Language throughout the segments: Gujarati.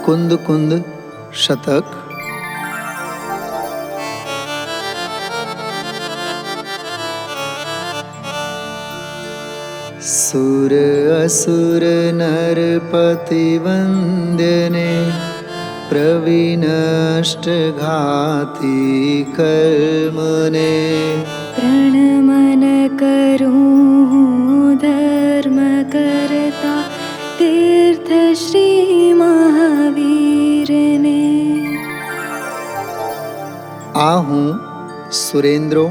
મુકુંદ કુંદ શતક. સુર અસુર નરપતિ વંદ્યને પ્રવિનષ્ટઘાતી કર્મને પ્રણમન કરું ધર્મ કરતા તીર્થ શ્રી મહાવીરને. આ હું સુરેન્દ્રો,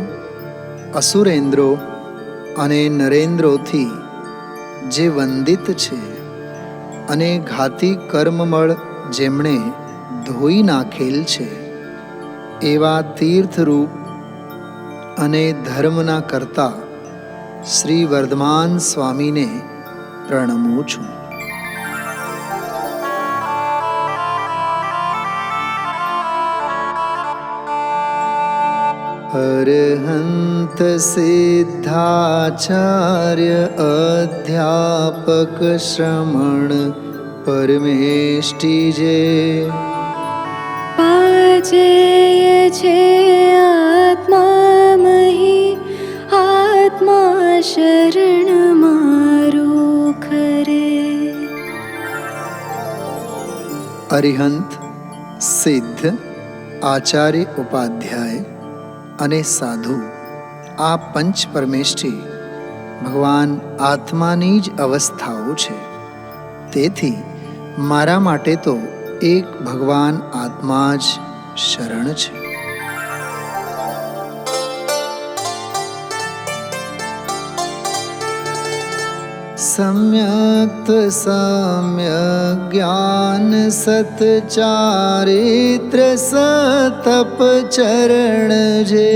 અસુરેન્દ્રો અને નરેન્દ્રોથી જે વંદિત છે અને ઘાતી કર્મમળ જેમણે ધોઈ નાખેલ છે એવા તીર્થરૂપ અને ધર્મના કર્તા શ્રી વર્ધમાન સ્વામીને પ્રણમું છું. અરહંત સિદ્ધાચાર્ય અધ્યાપક શ્રમણ પરમેષ્ટિ જે પાજેય છે આત્મામહી આત્મા શરણ મારું ખરે. અરિહંત, સિદ્ધ, આચાર્ય ઉપાધ્યાય અને સાધુ આ પંચ પરમેષ્ઠી ભગવાન આત્માની જ અવસ્થાઓ છે. તેથી મારા માટે તો એક ભગવાન આત્મા જ શરણ છે. સમ્યક્ત સમ્યક જ્ઞાન સત્ચારિત્ર સતપ ચરણ જે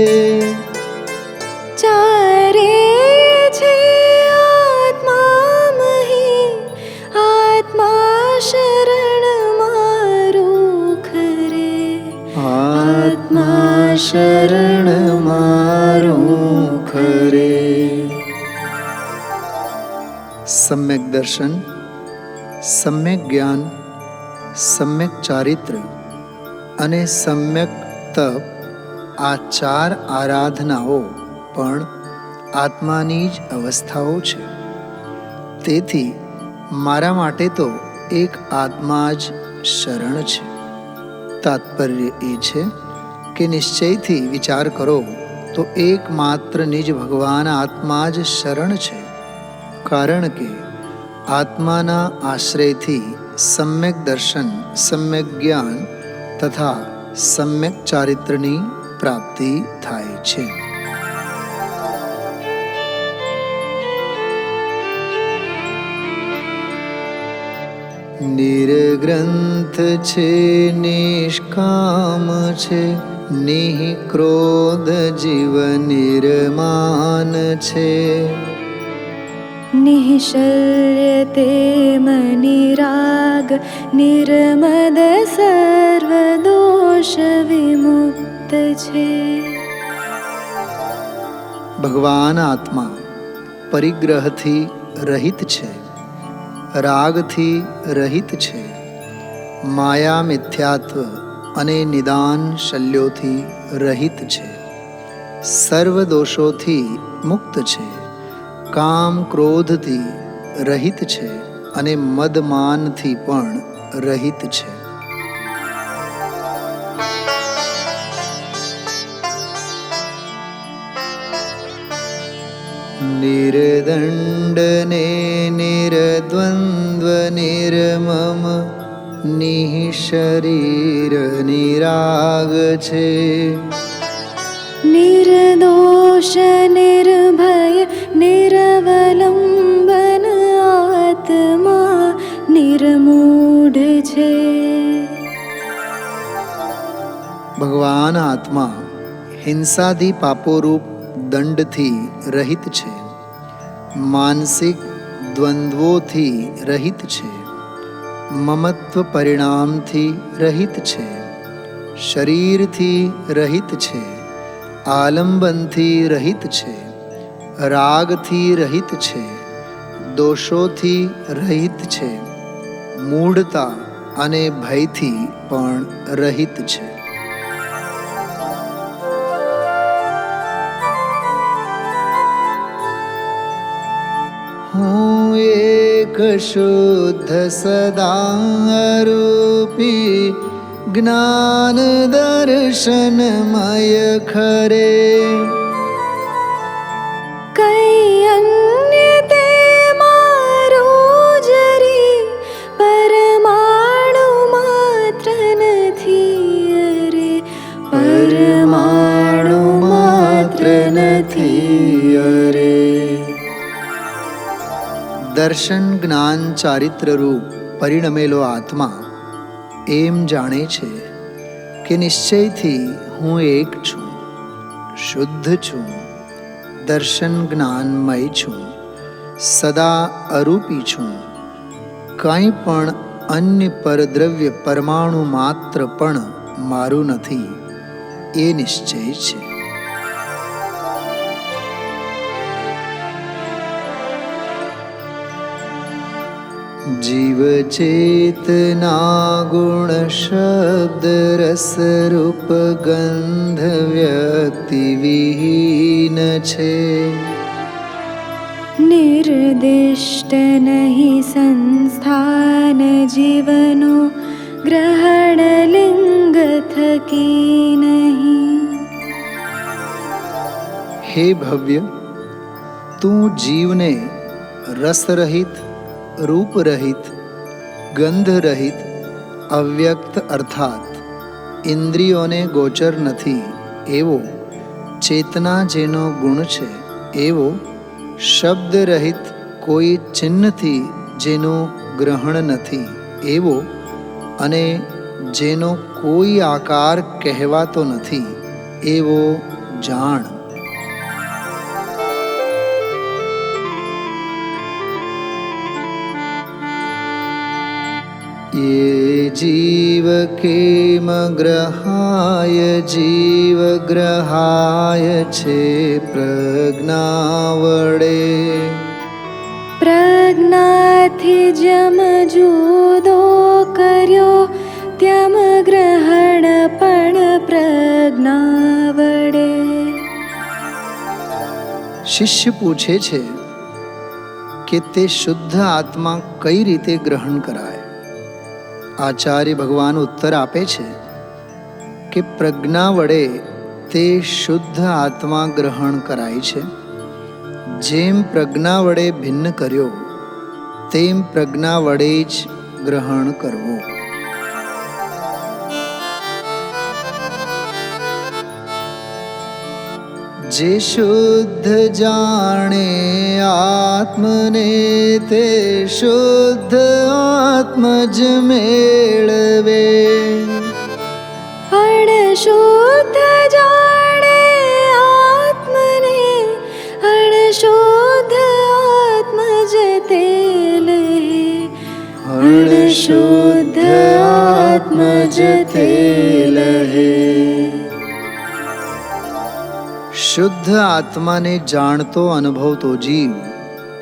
ચારે છે આત્મામહી આત્મા શરણ મારું ખરે. આત્મા શરણ મારું ખરે. સમ્યક દર્શન, સમ્યક જ્ઞાન, સમ્યક ચારિત્ર અને સમ્યક તપ આ ચાર આરાધનાઓ પણ આત્માની જ અવસ્થાઓ છે. તેથી મારા માટે તો એક આત્મા જ શરણ છે. તાત્પર્ય એ છે કે નિશ્ચયથી વિચાર કરો તો એકમાત્ર નિજ ભગવાન આત્મા જ શરણ છે. કારણ કે આત્માના આશ્રયથી સમ્યક દર્શન, સમ્યક જ્ઞાન તથા સમ્યક ચારિત્રની પ્રાપ્તિ થાય છે. નિર્ગ્રંથ છે, નિષ્કામ છે, નિક્રોધ જીવ નિર્માન છે. નિઃશલ્યતે મનિરાગ નિર્મદ સર્વદોષ વિમુક્ત છે. ભગવાન આત્મા પરિગ્રહથી રહિત છે, રાગથી રહિત છે, માયા મિથ્યાત્વ અને નિદાન શલ્યોથી રહિત છે, સર્વ દોષોથી મુક્ત છે, કામ ક્રોધથી રહિત છે અને મદમાનથી પણ રહિત છે. નિર્દંડ ને નિર્દ્વંદ્વ નિર્મમ નિઃશરીર નિરાગ છે. નિર્દોષ નિર્ભય નિરવલંબન આત્મા નિર્મૂઢ છે. ભગવાન આત્મા હિંસાદી પાપોરૂપ દંડથી રહિત છે, માનસિક દ્વંદ્વોથી રહિત છે, મમત્વ પરિણામથી રહિત છે, શરીરથી રહિત છે, આલંબનથી રહિત છે, રાગથી રહિત છે, દોષોથી રહિત છે, મૂઢતા અને ભયથી પણ રહિત છે. હું એક શુદ્ધ સદારૂપી જ્ઞાન દર્શનમય ખરે. કઈ અન્ય તે મારું જરી પરમાણુ માત્ર નથી અરે, પરમાણુ માત્ર નથી અરે. દર્શન જ્ઞાન ચારિત્ર રૂપ પરિણમેલો આત્મા એમ જાણે છે કે નિશ્ચયથી હું એક છું, શુદ્ધ છું, દર્શન જ્ઞાનમય છું, સદા અરૂપી છું, કંઈ પણ અન્ય પરદ્રવ્ય પરમાણુ માત્ર પણ મારું નથી એ નિશ્ચય છે. જીવ ચેતના ગુણ શબ્દ રસ રૂપ ગંધ વ્યક્તિ વિહીન છે. નિર્દિષ્ટ નહીં સંસ્થાન જીવનો ગ્રહણ લિંગ થકી નહીં. હે ભવ્ય, તું જીવને રસરહિત, રૂપરહિત, ગંધરહિત, અવ્યક્ત અર્થાત ઇન્દ્રિયોને ગોચર નથી એવો ચેતના જેનો ગુણ છે એવો શબ્દરહિત, કોઈ ચિહ્નથી જેનું ગ્રહણ નથી એવો અને જેનો કોઈ આકાર કહેવાતો નથી એવો જાણ. ये जीव केम ग्रहाय जीव ग्रहाय छे प्रज्ञा वडे. પ્રજ્ઞાથી જમ જુદો કર્યો ત્યમ ગ્રહણ પણ પ્રજ્ઞા વડે. શિષ્ય પૂછે છે કે તે શુદ્ધ આત્મા કઈ રીતે ગ્રહણ કરાય. આચાર્ય ભગવાન ઉત્તર આપે છે કે પ્રજ્ઞા વડે તે શુદ્ધ આત્મા ગ્રહણ કરાય છે. જેમ પ્રજ્ઞા વડે ભિન્ન કર્યો તેમ પ્રજ્ઞા વડે જ ગ્રહણ કરવો. જે શુદ્ધ જાણે આત્મને તે શુદ્ધ આત્મજ મેળવે. અણશુદ્ધ જાણે આત્મને અણશુદ્ધ આત્મજ તે લે. અણશુદ્ધ આત્મજ તે લહે. શુદ્ધ આત્માને જાણતો અનુભવતો જીવ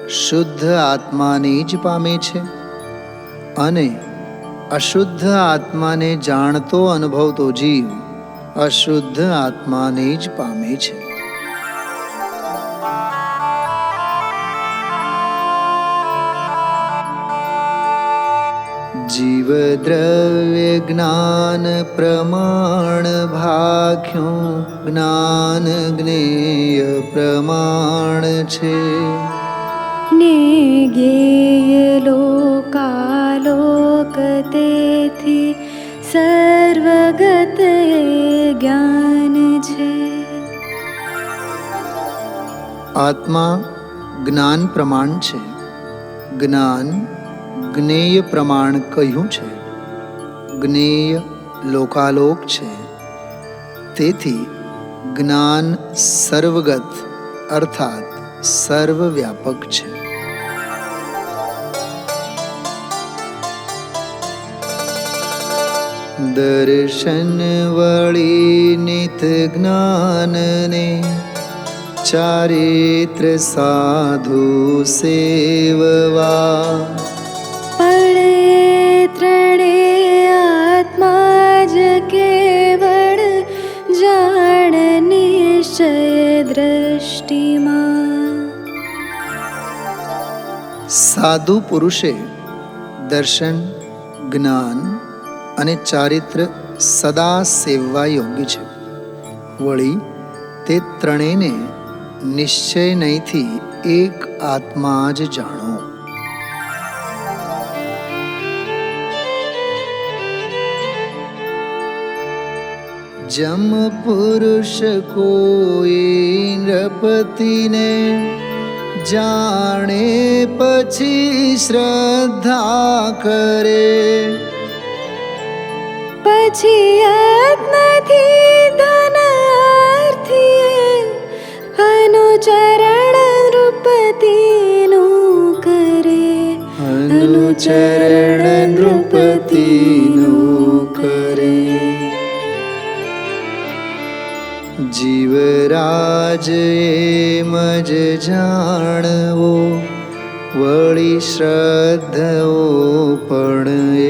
શુદ્ધ આત્માને જ પામે છે અને અશુદ્ધ આત્માને જાણતો અનુભવતો જીવ અશુદ્ધ આત્માને જ પામે છે. જીવ દ્રવ્ય જ્ઞાન પ્રમાણ ભાખ્યું જ્ઞાન જ્ઞેય પ્રમાણ છે. ને જ્ઞેય લોકાલોક તેથી સર્વગત એ જ્ઞાન છે. આત્મા જ્ઞાન પ્રમાણ છે. જ્ઞાન જ્ઞેય પ્રમાણ કહ્યું છે. જ્ઞેય લોકાલોક છે. તેથી જ્ઞાન સર્વગત અર્થાત સર્વવ્યાપક છે. દર્શન વળી નિત જ્ઞાનને ચારિત્ર સાધુ સેવવા. પડે ત્રણે નિશ્ચય દ્રષ્ટિમાં. સાધુ પુરુષે દર્શન, જ્ઞાન અને ચારિત્ર સદા સેવવા યોગ્ય છે. વળી તે ત્રણેયને નિશ્ચય નહીંથી એક આત્મા જ જાણો. જમ પુરુષ કોઈ નૃપતિને જાણે પછી શ્રદ્ધા કરે. પછી યત્નથી ધનાર્થીએ અનુચરણ નૃપતિનું કરે. અનુચરણ નૃપતિનું કરે. જીવરાજ એમ જ જાણવો, વળી શ્રદ્ધઓ પણ એ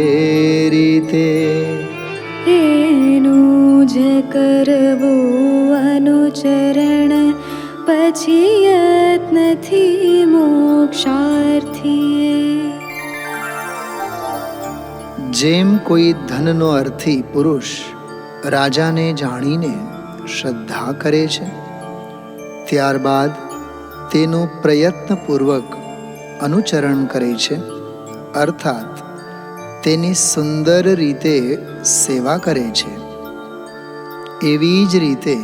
રીતે. એનું જ કરવું અનુચરણ, પછી યત્નથી મોક્ષાર્થીએ. જેમ કોઈ ધનનો અર્થી પુરુષ રાજાને જાણીને શ્રદ્ધા કરે છે, ત્યારબાદ તેનું પ્રયત્નપૂર્વક અનુચરણ કરે છે, અર્થાત તેની સુંદર રીતે સેવા કરે છે, એવી જ રીતે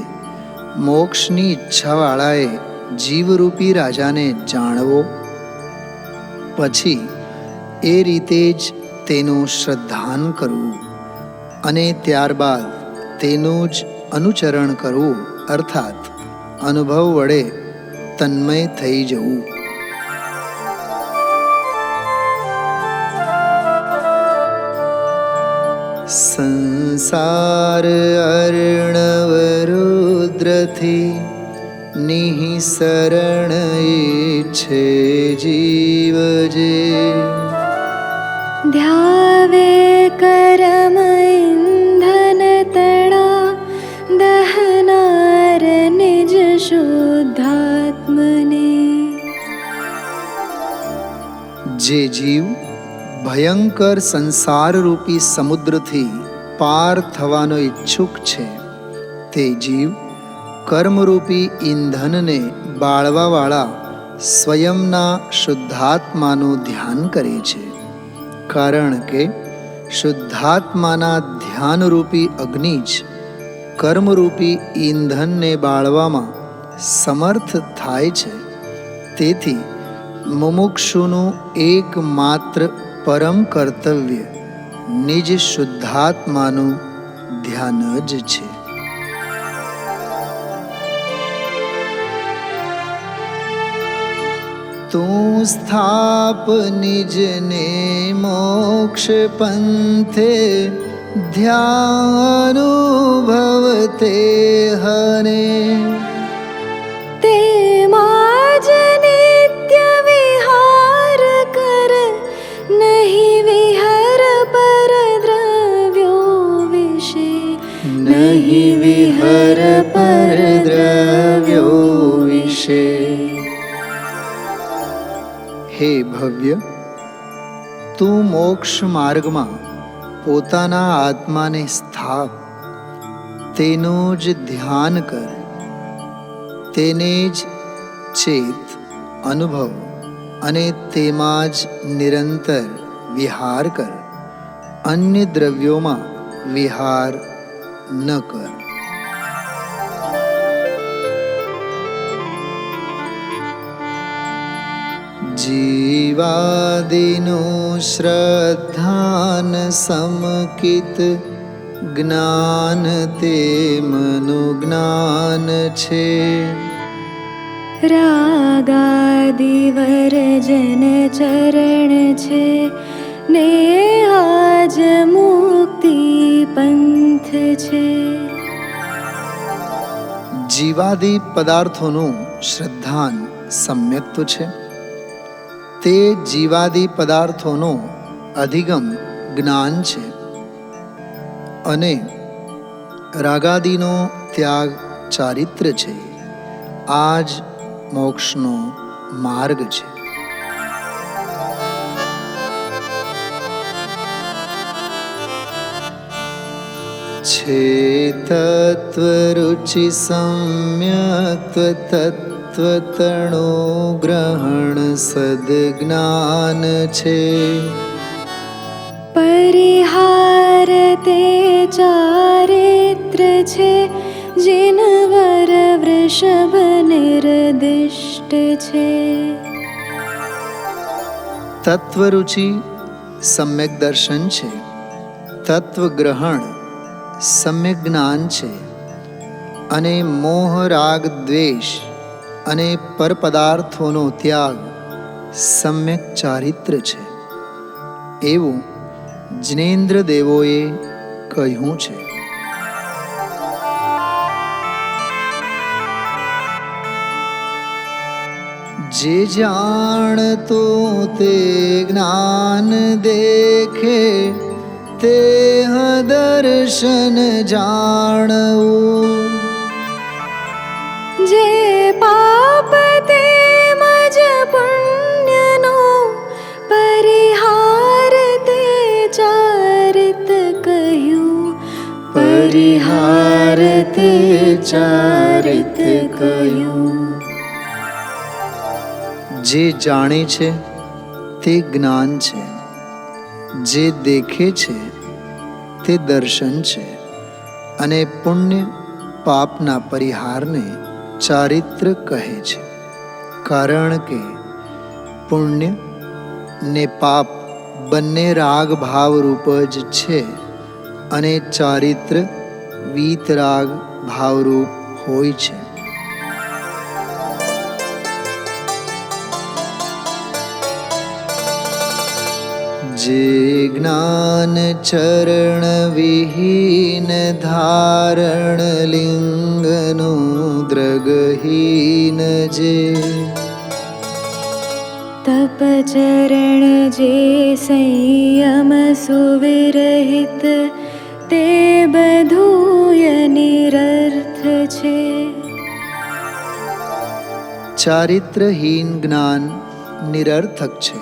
મોક્ષની ઈચ્છાવાળાએ જીવરૂપી રાજાને જાણવો, પછી એ રીતે જ તેનું શ્રદ્ધાન કરવું અને ત્યારબાદ તેનું જ અનુચરણ કરવું, અર્થાત અનુભવ વડે તન્મય થઈ જવું. સંસાર અર્ણવ રુદ્રથી નિઃસરણ ઈચ્છે જીવ જે. ધ્યાવે કરમ ઇંધન તણા, દહનાર નિજ શુદ્ધાત્મને. જે જીવ ભયંકર સંસારરૂપી સમુદ્રથી પાર થવાનો ઈચ્છુક છે, તે જીવ કર્મરૂપી ઈંધનને બાળવાવાળા સ્વયંના શુદ્ધાત્માનું ધ્યાન કરે છે. કારણ કે શુદ્ધાત્માના ધ્યાનરૂપી અગ્નિ જ કર્મરૂપી ઈંધનને બાળવામાં સમર્થ થાય છે. તેથી મુમુક્ષુનું એકમાત્ર પરમ કર્તવ્ય નિજ શુદ્ધાત્માનું ધ્યાન જ છે. તું સ્થાપ નિજને મોક્ષ પંથે, ધ્યાનુભવતે હરે. તેમાં જ નિત્ય વિહાર કર, નહીં વિહર પર દ્રવ્યો વિશે. નહીં વિહર પર દ્રવ્યો વિશે. હે ભવ્ય, તું મોક્ષ માર્ગમાં પોતાના આત્માને સ્થાપ, તેનું જ ધ્યાન કર, તેને જ ચેત, અનુભવ અને તેમાં જ નિરંતર વિહાર કર. અન્ય દ્રવ્યોમાં વિહાર ન કર. જીવાદિનું શ્રદ્ધાન સમકિત, જ્ઞાન તે મનુજ્ઞાન છે. રાગાદિ વર્જન ચરણ છે, ને આજ મુક્તિ પંથ છે. જીવાદિ પદાર્થોનું શ્રદ્ધાન સમ્યક તો છે, તે જીવાદિ પદાર્થોનો અધિગમ જ્ઞાન છે, અને રાગાદિનો ત્યાગ ચારિત્ર છે. આ જ મોક્ષનો માર્ગ છે. છે તત્વરુચિ સમ્યક તત્વતણો ગ્રહણ સદજ્ઞાન છે. પરિહાર તે ચારિત્ર છે, જીનવર વૃષભ નિર્દિષ્ટ છે. તત્વરુચિ સમ્યક દર્શન છે, તત્વગ્રહણ સમ્યક જ્ઞાન છે, અને મોહ રાગ દ્વેષ અને પરપદાર્થોનો ત્યાગ સમ્યક ચારિત્ર છે, એવું જિનેન્દ્ર દેવોએ કહ્યું છે. જે જાણતો તે જ્ઞાન દેખે, તે દર્શન જાણવું. જે પાપ તે મજ પુણ્યનો, પરિહાર તે ચારિત કહ્યું. પરિહાર તે ચારિત કહ્યું. જે જાણે છે તે જ્ઞાન છે, જે દેખે છે તે દર્શન છે, અને પુણ્ય પાપના પરિહારને ચારિત્ર કહે છે. કારણ કે પુણ્ય ને પાપ બંને રાગ ભાવ રૂપ જ છે, અને ચારિત્ર વીતરાગ ભાવરૂપ હોય છે. જે જ્ઞાન ચરણ વિહીન ધારણ લિંગનું દ્રગહીન જે. તપ ચરણ જે સંયમ સુવિરહિત, તે બધુંય નિરર્થ છે. ચારિત્રહીન જ્ઞાન નિરર્થક છે.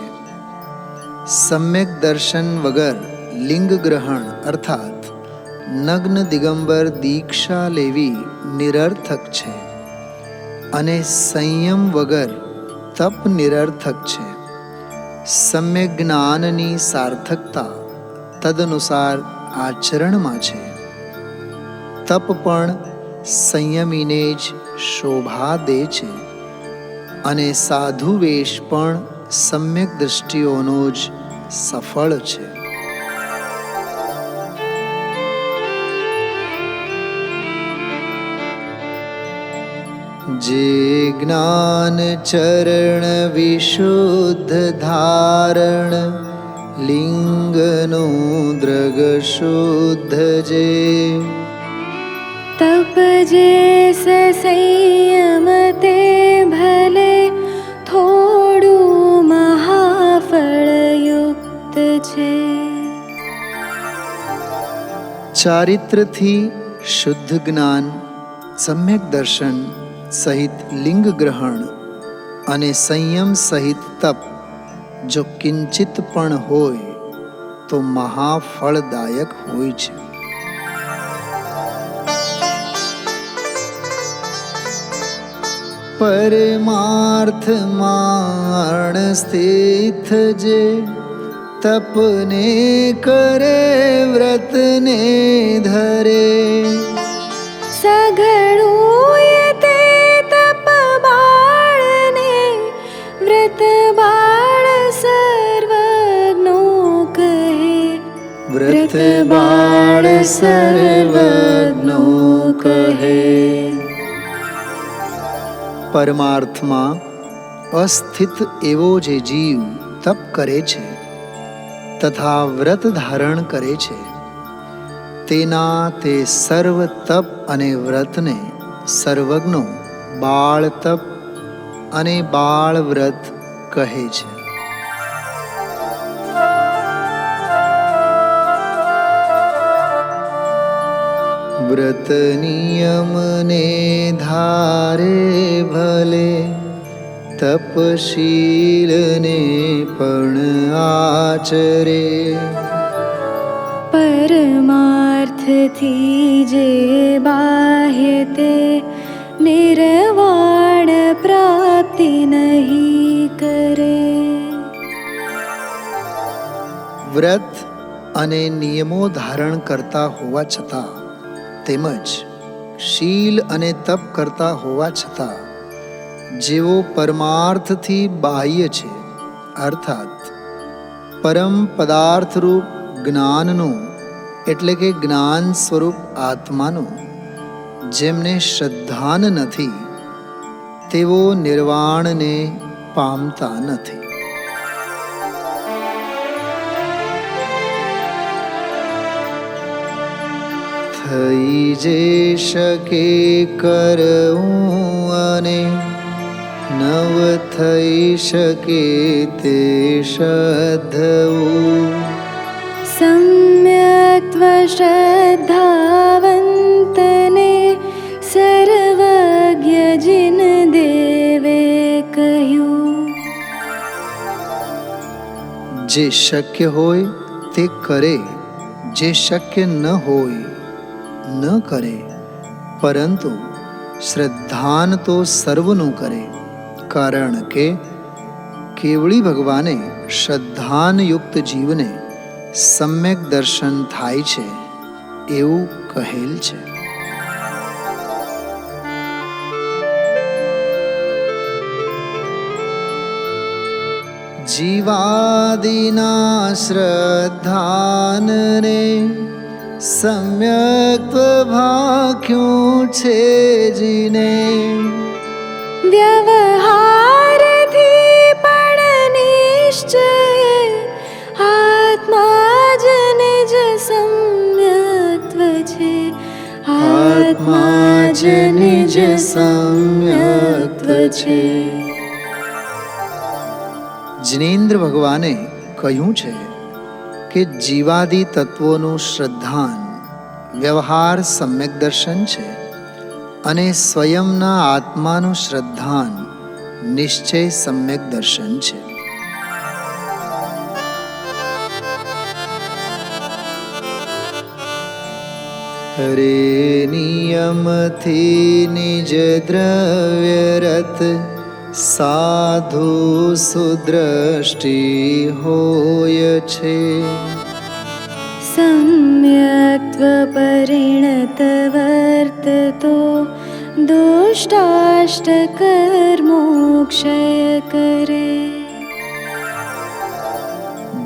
સમ્યક દર્શન વગર લિંગ ગ્રહણ અર્થાત નગ્ન દિગંબર દીક્ષા લેવી નિરર્થક છે, અને સંયમ વગર તપ નિરર્થક છે. સમ્યક જ્ઞાનની સાર્થકતા તદનુસાર આચરણમાં છે. તપ પણ સંયમીને જ શોભા દે છે, અને સાધુ વેશ પણ સમ્યક દૃષ્ટિઓનો જ સફળ છે. જે જ્ઞાન ચરણ વિશુદ્ધ ધારણ લિંગનું દ્રગ શુદ્ધ જે. તપ જે સંયમ તે ભલે, થોડું મહાફળયુક્ત છે. ચારિત્રથી શુદ્ધ જ્ઞાન, સમ્યક દર્શન સહિત લિંગ ગ્રહણ અને સંયમ સહિત તપ જો કિંચિત પણ હોય તો મહાફળદાયક હોય છે. પરમાર્થમાં સ્થિત જે, તપને કરે વ્રતને ધરે. સઘળું તે તપ બાળને, વ્રત બાળ સર્વજ્ઞો કહે. વ્રત બાળ સર્વજ્ઞો કહે. પરમાર્થમાં અસ્થિત એવો જે જીવ તપ કરે છે તથા વ્રત ધારણ કરે છે, તેના તે સર્વ તપ અને વ્રતને સર્વજ્ઞો બાળ તપ અને બાળ વ્રત કહે છે. વ્રત નિયમને ધારે ભલે, તપશીલને પણ આચરે. પરમાર્થથી જે બાહ્ય તે નિર્વાણ પ્રાપ્તિ નહીં કરે. વ્રત અને નિયમો ધારણ કરતા હોવા છતાં, તેમજ શીલ અને તપ કરતા હોવા છતાં, જેઓ પરમાર્થથી બાહ્ય છે, અર્થાત પરમ પદાર્થરૂપ જ્ઞાનનું એટલે કે જ્ઞાન સ્વરૂપ આત્માનું જેમને શ્રદ્ધાન નથી, તેઓ નિર્વાણને પામતા નથી. થઈ જે શકે કરવું અને નવ થઈ શકે તે શ્રદ્ધવું. સમ્યક્ત્વ શ્રદ્ધાવંતને સર્વજ્ઞ જિન દેવે કહ્યું. જે શક્ય હોય તે કરે, જે શક્ય ન હોય ન કરે, પરંતુ શ્રદ્ધાન તો સર્વનું કરે, કારણ કે કેવળી ભગવાને શ્રદ્ધાનયુક્ત જીવને સમ્યક દર્શન થાય છે એવું કહેલ છે. જીવાદિના શ્રદ્ધાનને સમ્યક્ત્વ ભાખ્યું છે જીને. વ્યવહારથી પણ નિશ્ચય આત્મા જ નિજ સમ્યક્ત્વ છે. આત્મા જ નિજ સમ્યક્ત્વ છે. જિનેન્દ્ર ભગવાને કહ્યું છે કે જીવાદિ તત્વોનું શ્રદ્ધાન વ્યવહાર સમ્યક દર્શન છે અને સ્વયંના આત્માનું શ્રદ્ધાન નિશ્ચય સમ્યક દર્શન છે. હરે નિયમથી નિજ દ્રવ્યરત સાધુ સુદ્રષ્ટિ હોય છે. સમ્યક્ત્વ પરિણત વર્તતો દુષ્ટાષ્ટ કર્મોક્ષય કરે.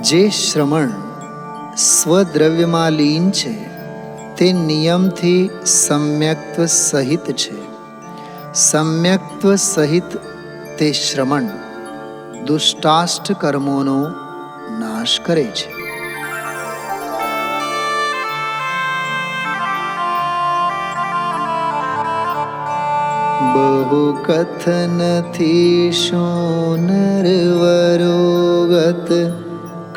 જે શ્રમણ સ્વદ્રવ્યમાં લીન છે તે નિયમથી સમ્યક્ત્વ સહિત છે. સમ્યક્ત્વ સહિત તે શ્રમણ દુષ્ટાષ્ટ કર્મોનો નાશ કરે છે. બહુ કથનથી શું નરવરોગત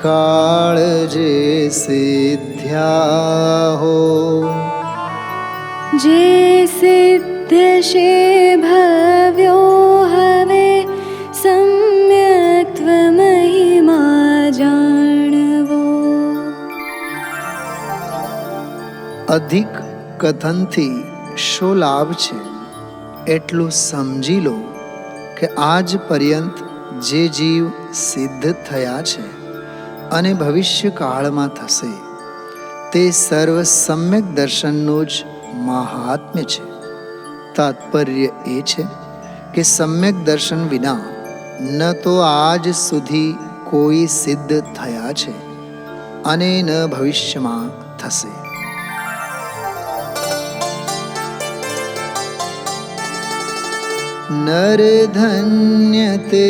કાળ જે સિદ્ધ્યા હો. જે સિદ્ધ છે ભવ્યો હવે સમ્યક્ત્વ મહિમા જાણવો. અધિક કથનથી શો લાભ છે એટલું સમજી લો કે આજ પર્યંત જે જીવ સિદ્ધ થયા છે અને ભવિષ્ય કાળમાં થશે તે સર્વ સમ્યક દર્શનનું જ મહાત્મ્ય છે. તાત્પર્ય એ છે કે સમ્યક દર્શન વિના ન તો આજ સુધી કોઈ સિદ્ધ થયા છે અને ન ભવિષ્યમાં થશે. નર ધન્ય તે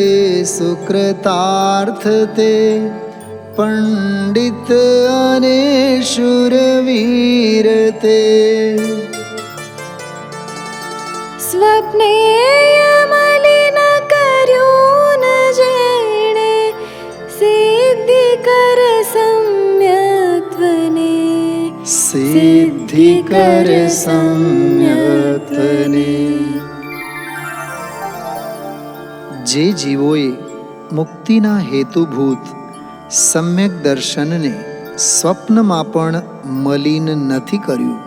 સુકૃતાર્થ તે પંડિત અને શૂરવીર તે. સ્વપ્ને મલિન કર્યું ન જેણે સિદ્ધિ કર સમ્યક્ત્વને. સિદ્ધિ કર સમ્યક્તને. જે જીવોએ મુક્તિના હેતુભૂત સમ્યક દર્શનને સ્વપ્નમાં પણ મલિન નથી કર્યું,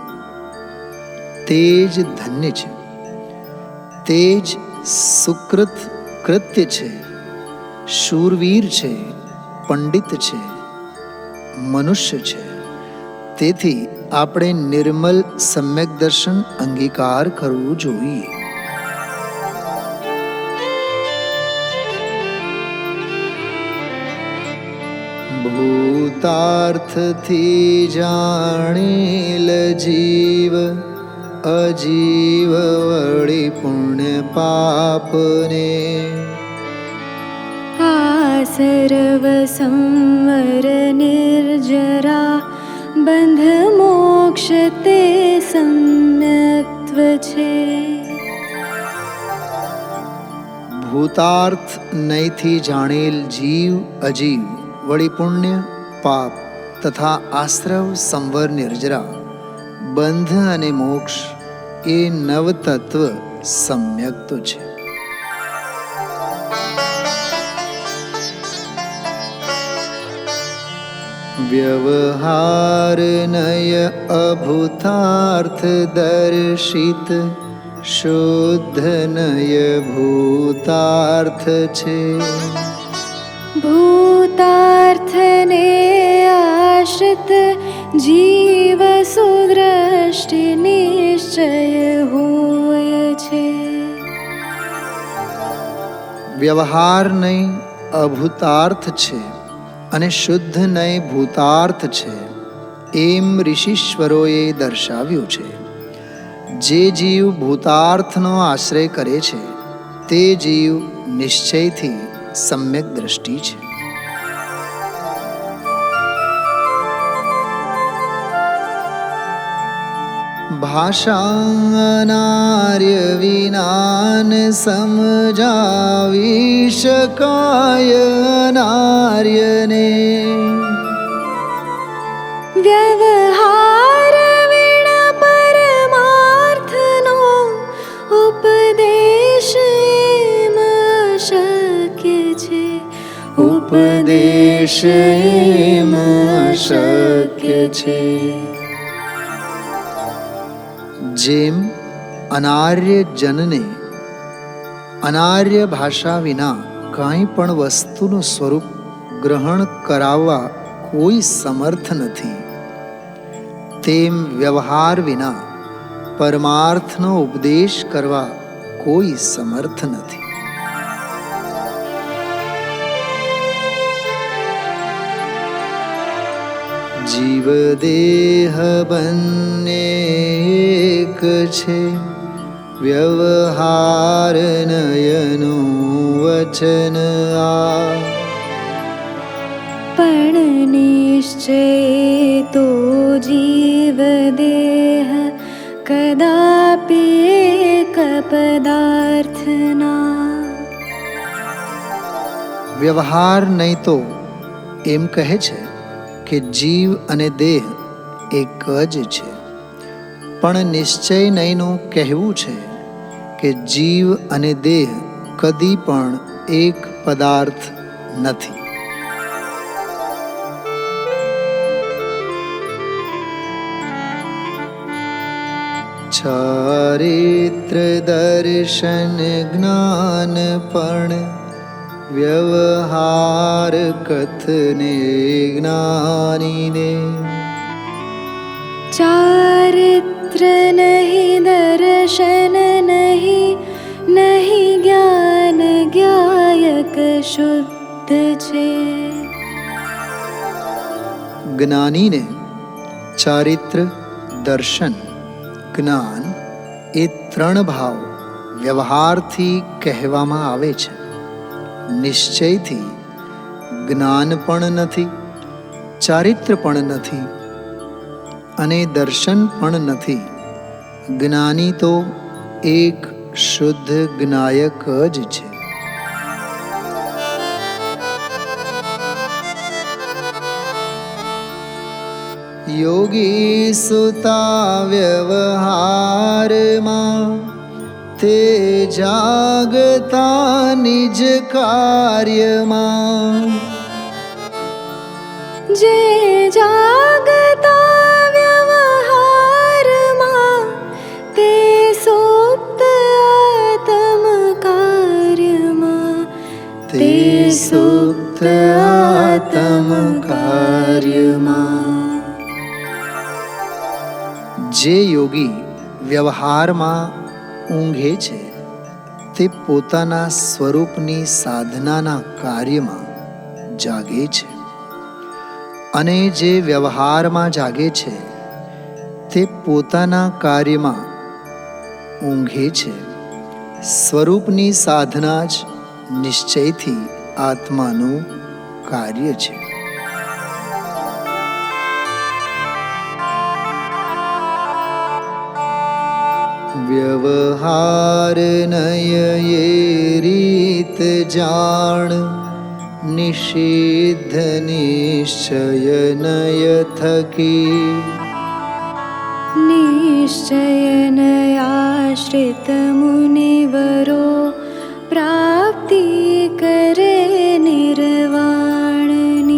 તે જ ધન્ય છે, તે જ સુકૃત કૃત્ય છે, શૂરવીર છે, પંડિત છે, મનુષ્ય છે. તેથી આપણે નિર્મલ સમ્યક દર્શન અંગીકાર કરવું જોઈએ. ભૂતાર્થથી જાણેલ જીવ અજીવ વળી પુણ્ય પાપને. આ સર્વ સંવર નિર્જરા બંધ મોક્ષ તે સમ્યક્ત્વ છે. ભૂતાર્થ નયથી જાણેલ જીવ અજીવ વળી પુણ્ય પાપ તથા આશ્રવ સંવર નિર્જરા બંધ અને મોક્ષ એ નવતત્વ સમ્યક્ત છે. વ્યવહાર નય અભૂતાર્થ દર્શિત શુદ્ધ નય ભૂતાર્થ છે. ભૂતાર્થને આશ્રિત જીવ સુદ્રષ્ટિ નિશ્ચય હોય છે. વ્યવહાર નહીં અભૂતાર્થ છે અને શુદ્ધ નહીં ભૂતાર્થ છે, એમ ઋષિશ્વરોએ દર્શાવ્યું છે. જે જીવ ભૂતાર્થનો આશ્રય કરે છે તે જીવ નિશ્ચયથી સમ્યક દ્રષ્ટિ છે. ભાષાનાર્ય વિનાન સમજાવી શકાય નાર્યને. વ્યવહાર વિના પરમાર્થનો ઉપદેશ એમ શક્ય છે. ઉપદેશ એમ શક્ય છે. જેમ અનાર્ય જનને અનાર્ય ભાષા વિના કાંઈ પણ વસ્તુનું સ્વરૂપ ગ્રહણ કરાવવા કોઈ સમર્થ નથી, તેમ વ્યવહાર વિના પરમાર્થનો ઉપદેશ કરવા કોઈ સમર્થ નથી. જીવ દેહ બંને એક છે, વ્યવહાર નયનું વચન આ. પણ નિશ્ચય તો જીવ દેહ કદાપી એક પદાર્થના. વ્યવહાર નહીં તો એમ કહે છે કે જીવ અને દેહ એક જ છે, પણ નિશ્ચય નહીંનું કહેવું છે કે જીવ અને દેહ કદી પણ એક પદાર્થ નથી. ચારિત્ર દર્શન જ્ઞાન પણ વ્યવહાર કથને જ્ઞાનીને. ચારિત્ર નહીં દર્શન નહીં, નહીં જ્ઞાન જ્ઞાયક શુદ્ધ છે. જ્ઞાનીને ચારિત્ર દર્શન જ્ઞાન એ ત્રણ ભાવ વ્યવહારથી કહેવામાં આવે છે. નિશ્ચયથી જ્ઞાન પણ નથી, ચારિત્ર પણ નથી અને દર્શન પણ નથી. જ્ઞાની તો એક શુદ્ધ જ્ઞાયક જ છે. યોગી સુતા વ્યવહારમાં તે જાગતા નિજ કાર્યમાં. જે જાગતા વ્યવહારમાં તે સુપ્ત આત્મ કાર્યમાં. તે સુપ્ત આત્મ કાર્યમાં. જે યોગી વ્યવહારમાં ઊંઘે છે તે પોતાના સ્વરૂપની સાધનાના કાર્યમાં જાગે છે, અને જે વ્યવહારમાં જાગે છે તે પોતાના કાર્યમાં ઊંઘે છે. સ્વરૂપની સાધના જ નિશ્ચયથી આત્માનું કાર્ય છે. વ્યવહાર નય એ રીત જાણ, નિષિદ્ધ નિશ્ચય નય થકી. નિશ્ચય નયાશ્રિત મુનિવરો પ્રાપ્તિ કરે નિર્વાણની.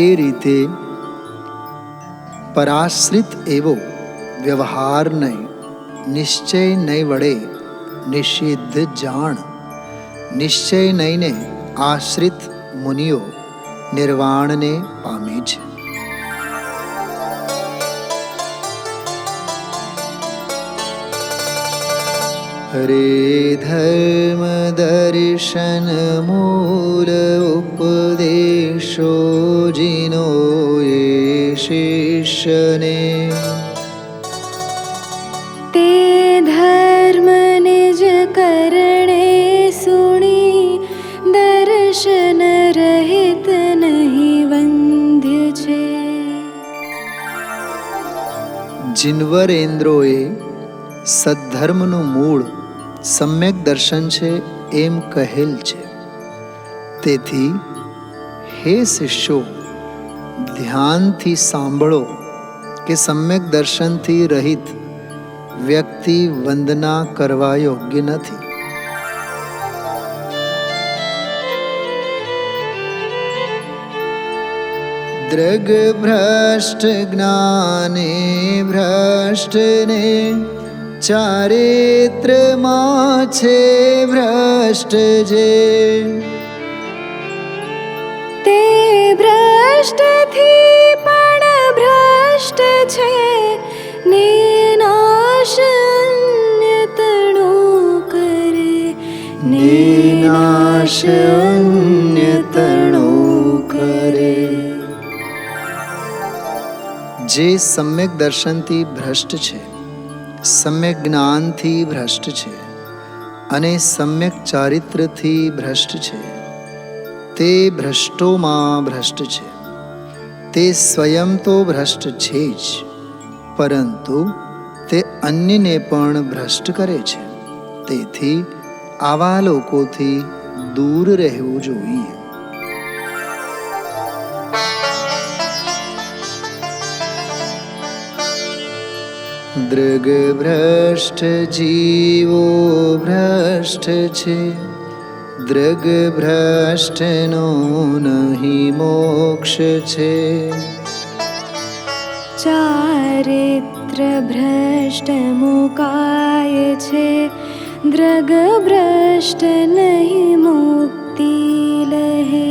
એ રીતે પરાશ્રિત એવો વ્યવહાર નહીં, નિશ્ચય નહીં વડે નિષિદ્ધ જાણ. નિશ્ચય નહીંને આશ્રિત મુનિઓ નિર્વાણને પામે છે. હરે ધર્મ દર્શન મૂળ ઉપદેશો જીનો એ શિષ્યને. તે ધર્મ નિજ કરણે સુણી દર્શન રહિત નહીં વંદ્ય છે. જીનવરેન્દ્રોએ સદ્ધર્મનું મૂળ સમ્યક દર્શન છે એમ કહેલ છે. તેથી હે શિષ્યો, ધ્યાનથી સાંભળો કે સમ્યક દર્શનથી રહિત વ્યક્તિ વંદના કરવા યોગ્ય નથી. દ્રગ ભ્રષ્ટ જ્ઞાને ભ્રષ્ટને ચારિત્રમાં છે ભ્રષ્ટ જે. તે ભ્રષ્ટથી પણ ભ્રષ્ટ છે, નિનાશ અન્યતણો કરે. નિનાશ અન્યતણો કરે. જે સમ્યક દર્શનથી ભ્રષ્ટ છે, સમ્યક જ્ઞાનથી ભ્રષ્ટ છે અને સમ્યક ચારિત્રથી ભ્રષ્ટ છે, તે ભ્રષ્ટોમાં ભ્રષ્ટ છે. તે સ્વયં તો ભ્રષ્ટ છે જ, પરંતુ તે અન્યને પણ ભ્રષ્ટ કરે છે. તેથી આવા લોકોથી દૂર રહેવું જોઈએ. દ્રગ ભ્રષ્ટ જીવો ભ્રષ્ટ છે, દ્રગ ભ્રષ્ટનો નહીં મોક્ષ છે. ચારિત્ર ભ્રષ્ટ મુકાય છે, દ્રગ ભ્રષ્ટ નહીં મુક્તિ લહે.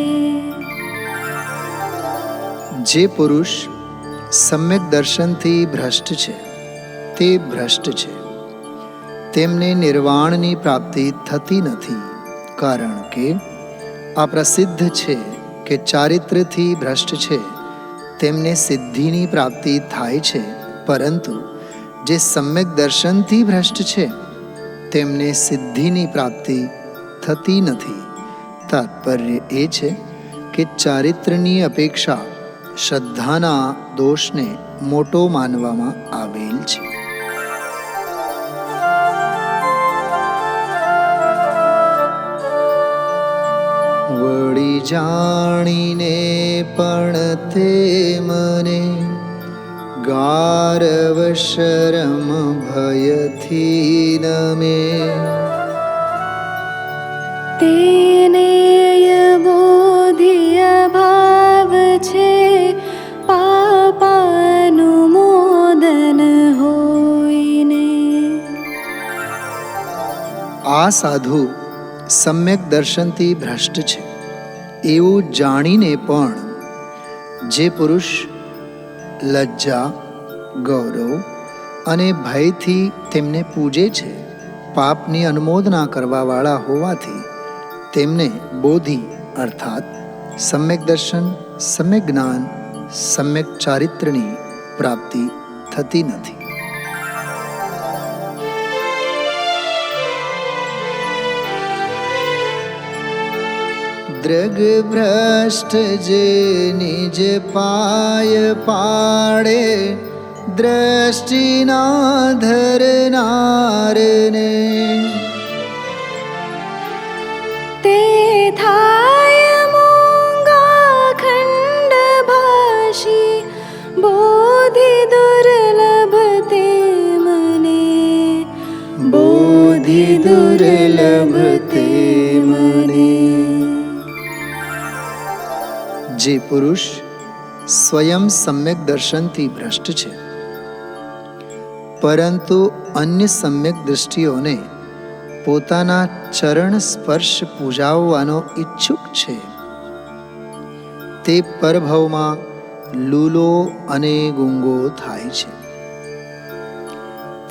જે પુરુષ સમ્યક દર્શનથી ભ્રષ્ટ છે તે ભ્રષ્ટ છે. તેમને નિર્વાણની પ્રાપ્તિ થતી નથી, કારણ કે આ પ્રસિદ્ધ છે કે ચારિત્રથી ભ્રષ્ટ છે તેમને સિદ્ધિની પ્રાપ્તિ થાય છે, પરંતુ જે સમ્યક દર્શનથી ભ્રષ્ટ છે તેમને સિદ્ધિની પ્રાપ્તિ થતી નથી. તાત્પર્ય એ છે કે ચારિત્રની અપેક્ષા શ્રદ્ધાના દોષને મોટો માનવામાં આવેલ છે. વળી જાણીને પણ તે મને ગારવ શરમ ભયથી નમે. તેને બોધિય ભાવ છે પાપાનું મોદન હોઈને. આ સાધુ સમ્યક દર્શનથી ભ્રષ્ટ છે એવું જાણીને પણ જે પુરુષ લજ્જા, ગૌરવ અને ભયથી તેમને પૂજે છે, પાપની અનુમોદના કરવાવાળા હોવાથી તેમને બોધિ અર્થાત સમ્યક દર્શન, સમ્યક જ્ઞાન, સમ્યક ચારિત્ર્યની પ્રાપ્તિ થતી નથી. દ્રગ ભ્રષ્ટ જે નિજ પાય પાડે, દ્રષ્ટિના ધરનારને તે થાય મૂંગા ખંડભાષી, બોધિ દુર્લભ તે મને, બોધિ દુર્લભ તે મને. જે પુરુષ સ્વયં સમ્યક દર્શનથી ભ્રષ્ટ છે પરંતુ અન્ય સમ્યક દૃષ્ટિઓને પોતાના ચરણ સ્પર્શ પૂજાવવાનો ઈચ્છુક છે, તે પરભવમાં લૂલો અને ગુંગો થાય છે.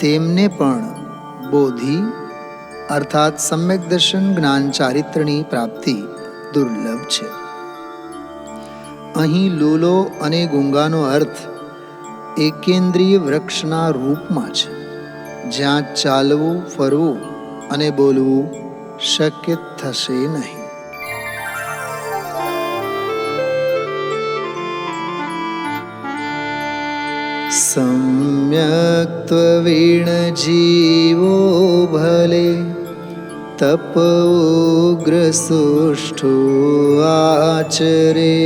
તેમને પણ બોધિ અર્થાત સમ્યક દર્શન, જ્ઞાન, ચારિત્ર્યની પ્રાપ્તિ દુર્લભ છે. અહીં લૂલો અને ગુંગાનો અર્થ એકેન્દ્રિય વૃક્ષના રૂપમાં છે, જ્યાં ચાલવું, ફરવું અને બોલવું શક્ય થશે નહીં. સમ્યક્ત્વેણ જીવો ભલે તપ ઉગ્ર સુષ્ઠુ આચરે,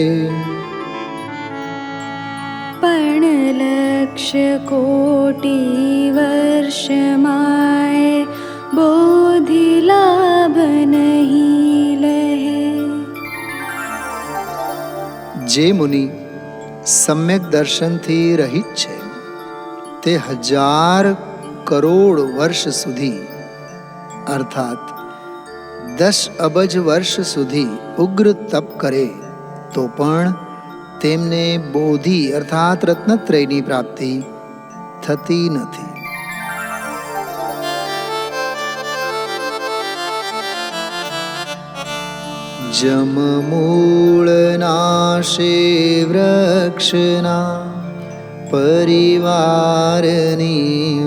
પણ લક્ષ્ય કોટી વર્ષમાય બોધિ લાભ નહીં લહે. જે મુનિ સમ્યક દર્શનથી રહિત છે તે 1000 કરોડ વર્ષ સુધી અર્થાત 10 અબજ વર્ષ સુધી ઉગ્ર તપ કરે તો પણ તેમને બોધિ અર્થાત રત્નત્રયની પ્રાપ્તિ થતી નથી. જમ મૂળ નાશે વૃક્ષના પરિવારની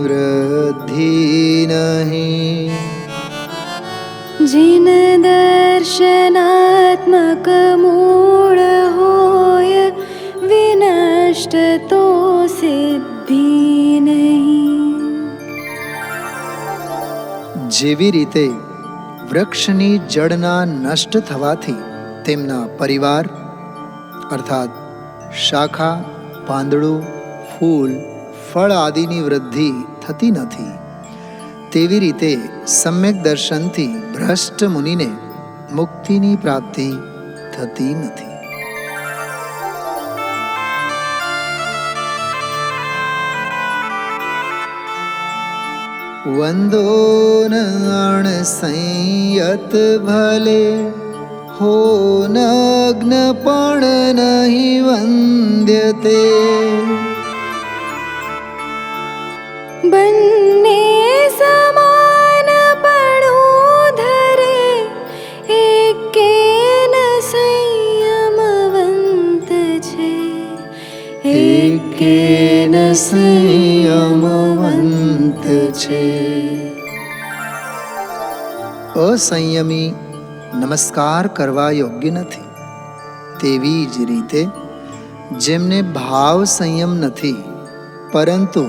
વૃદ્ધિ નહીં, जिन दर्शनात्मक मूळ होय विनष्ट तो सिद्धि नहीं. જેવી રીતે વૃક્ષની જડના નષ્ટ થવાથી તેમના પરિવાર અર્થાત શાખા, પાંદડું, ફૂલ, ફળ આદિની વૃદ્ધિ થતી નથી, તેવી રીતે સમ્યક દર્શનથી ભ્રષ્ટ મુનિને મુક્તિની પ્રાપ્તિ થતી નથી. વંદો નણ સંયત ભલે હો નગ્ન પણ નહીં વંદ્યતે, બંને સમાન પડું ધરે એકેન સંયમવંત છે, એકેન સંયમવંત છે. અસંયમી નમસ્કાર કરવા યોગ્ય નથી, તેવી જ રીતે જેમને ભાવ સંયમ નથી પરંતુ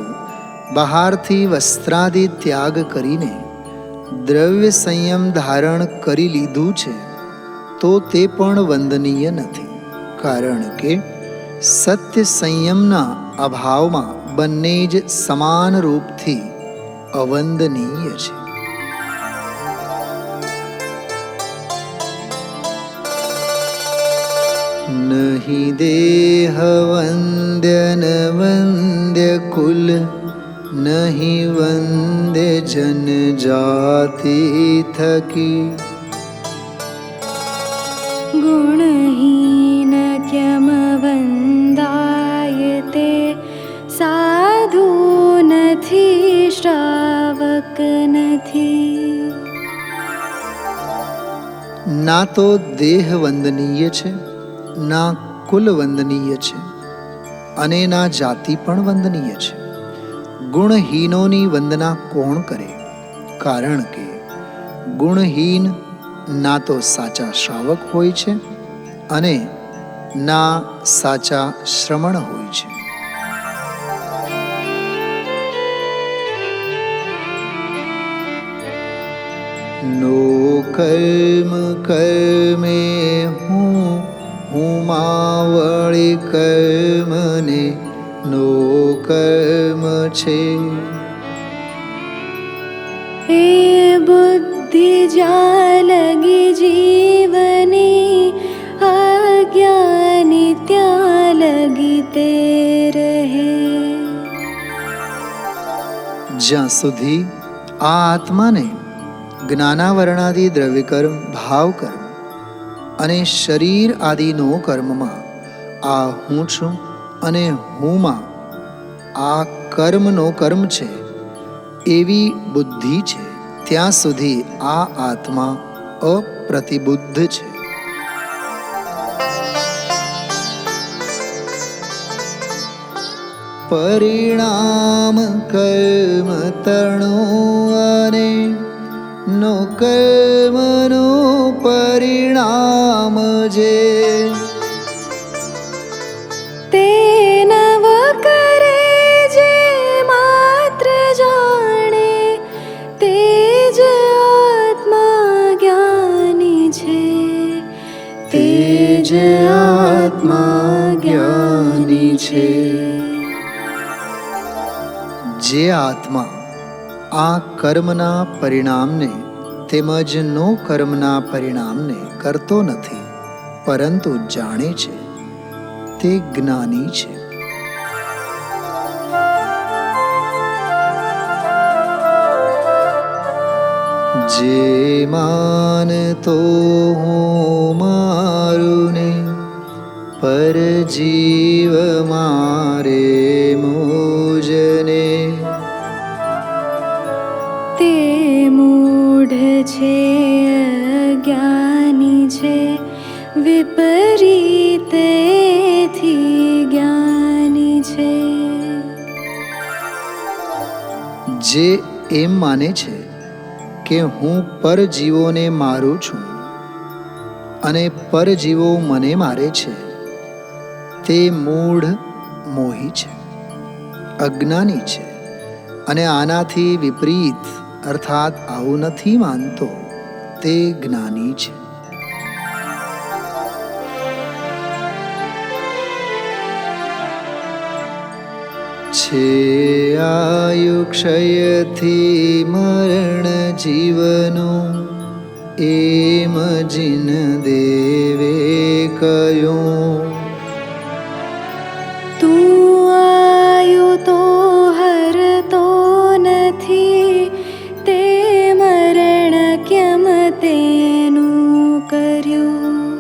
બહારથી વસ્ત્રાદિ ત્યાગ કરીને દ્રવ્ય સંયમ ધારણ કરી લીધું છે તો તે પણ વંદનીય નથી, કારણ કે સત્ય સંયમના અભાવમાં બંને જ સમાન રૂપથી અવંદનીય છે. નહીં દેહ વંદ્ય ન વંદ્ય કુલ, નહીં વંદ્ય જન જાતિ થકી. ગુણહીન ક્યમ વંદાયતે, સાધુ નથી શ્રાવક નથી. ના તો દેહ વંદનીય છે, ના કુલ વંદનીય છે, અને ના જાતિ પણ વંદનીય છે. ગુણહીનોની વંદના કોણ કરે? કારણ કે ગુણહીન ના તો સાચા શ્રાવક હોય છે અને ના સાચા શ્રમણ હોય છે. નો કર્મ કર્મે હું માવળી કર્મને નો કર્મ છે. હે બુદ્ધિ જ્યાં લગી જીવની, અજ્ઞાની ત્યાં લગી તે રહે. જ્યાં સુધી આ આત્માને જ્ઞાનાવરણાદિ દ્રવ્યકર્મ, ભાવકર્મ અને શરીર આદિનો કર્મમાં આ હું છું અને હુંમાં આ કર્મનો કર્મ છે એવી બુદ્ધિ છે, ત્યાં સુધી આ આત્મા અપ્રતિબુદ્ધ છે. પરિણામ કર્મ તણો અને નો કર્મનો પરિણામ જે. તે નવ કરે જે માત્ર જાણે, તે જ આત્મા જ્ઞાની છે. તે જ આત્મા જ્ઞાની છે. જે આત્મા આ કર્મના પરિણામને તેમજ નો કર્મના પરિણામને કરતો નથી, પરંતુ જાણે છે, તે જ્ઞાની છે. જે માનતો હું મારું ને પર જીવ મારે મુજને, તે મૂઢ છે, અજ્ઞાની છે, વિપરીત એથી જ્ઞાની છે. જે એમ માને છે કે હું પરજીવોને મારું છું અને પરજીવો મને મારે છે, તે મૂઢ મોહી છે, અજ્ઞાની છે, અને આનાથી વિપરીત અર્થાત આવું નથી માનતો, તે જ્ઞાની છે. છે આયુ ક્ષયથી મરણ જીવનું, એમ જીન દેવે કયું. તું આયુ તો હરતો નથી, તે મરણ કેમ તેનું કર્યું.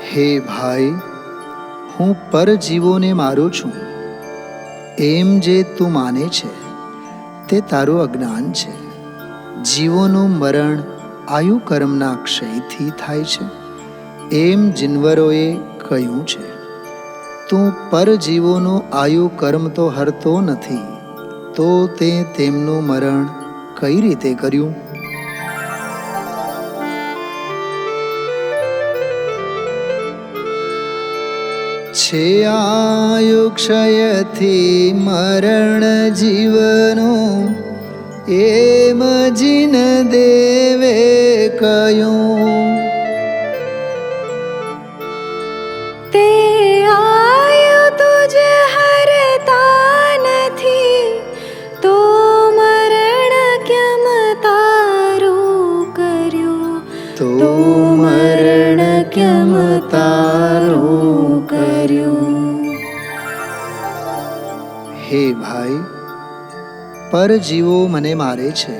હે ભાઈ, હું પરજીવોને મારું છું એમ જે તું માને છે તે તારું અજ્ઞાન છે. જીવોનું મરણ આયુ કર્મના ક્ષયથી થાય છે એમ જીનવરોએ કહ્યું છે. તું પરજીવોનું આયુ કર્મ તો હરતો નથી, તો તે તેમનું મરણ કઈ રીતે કર્યું? છે આયુ ક્ષયથી મરણ જીવનું, એમ જીન દેવે કયું. કેમ તારું કર્યું? હે ભાઈ, પરજીવો મને મારે છે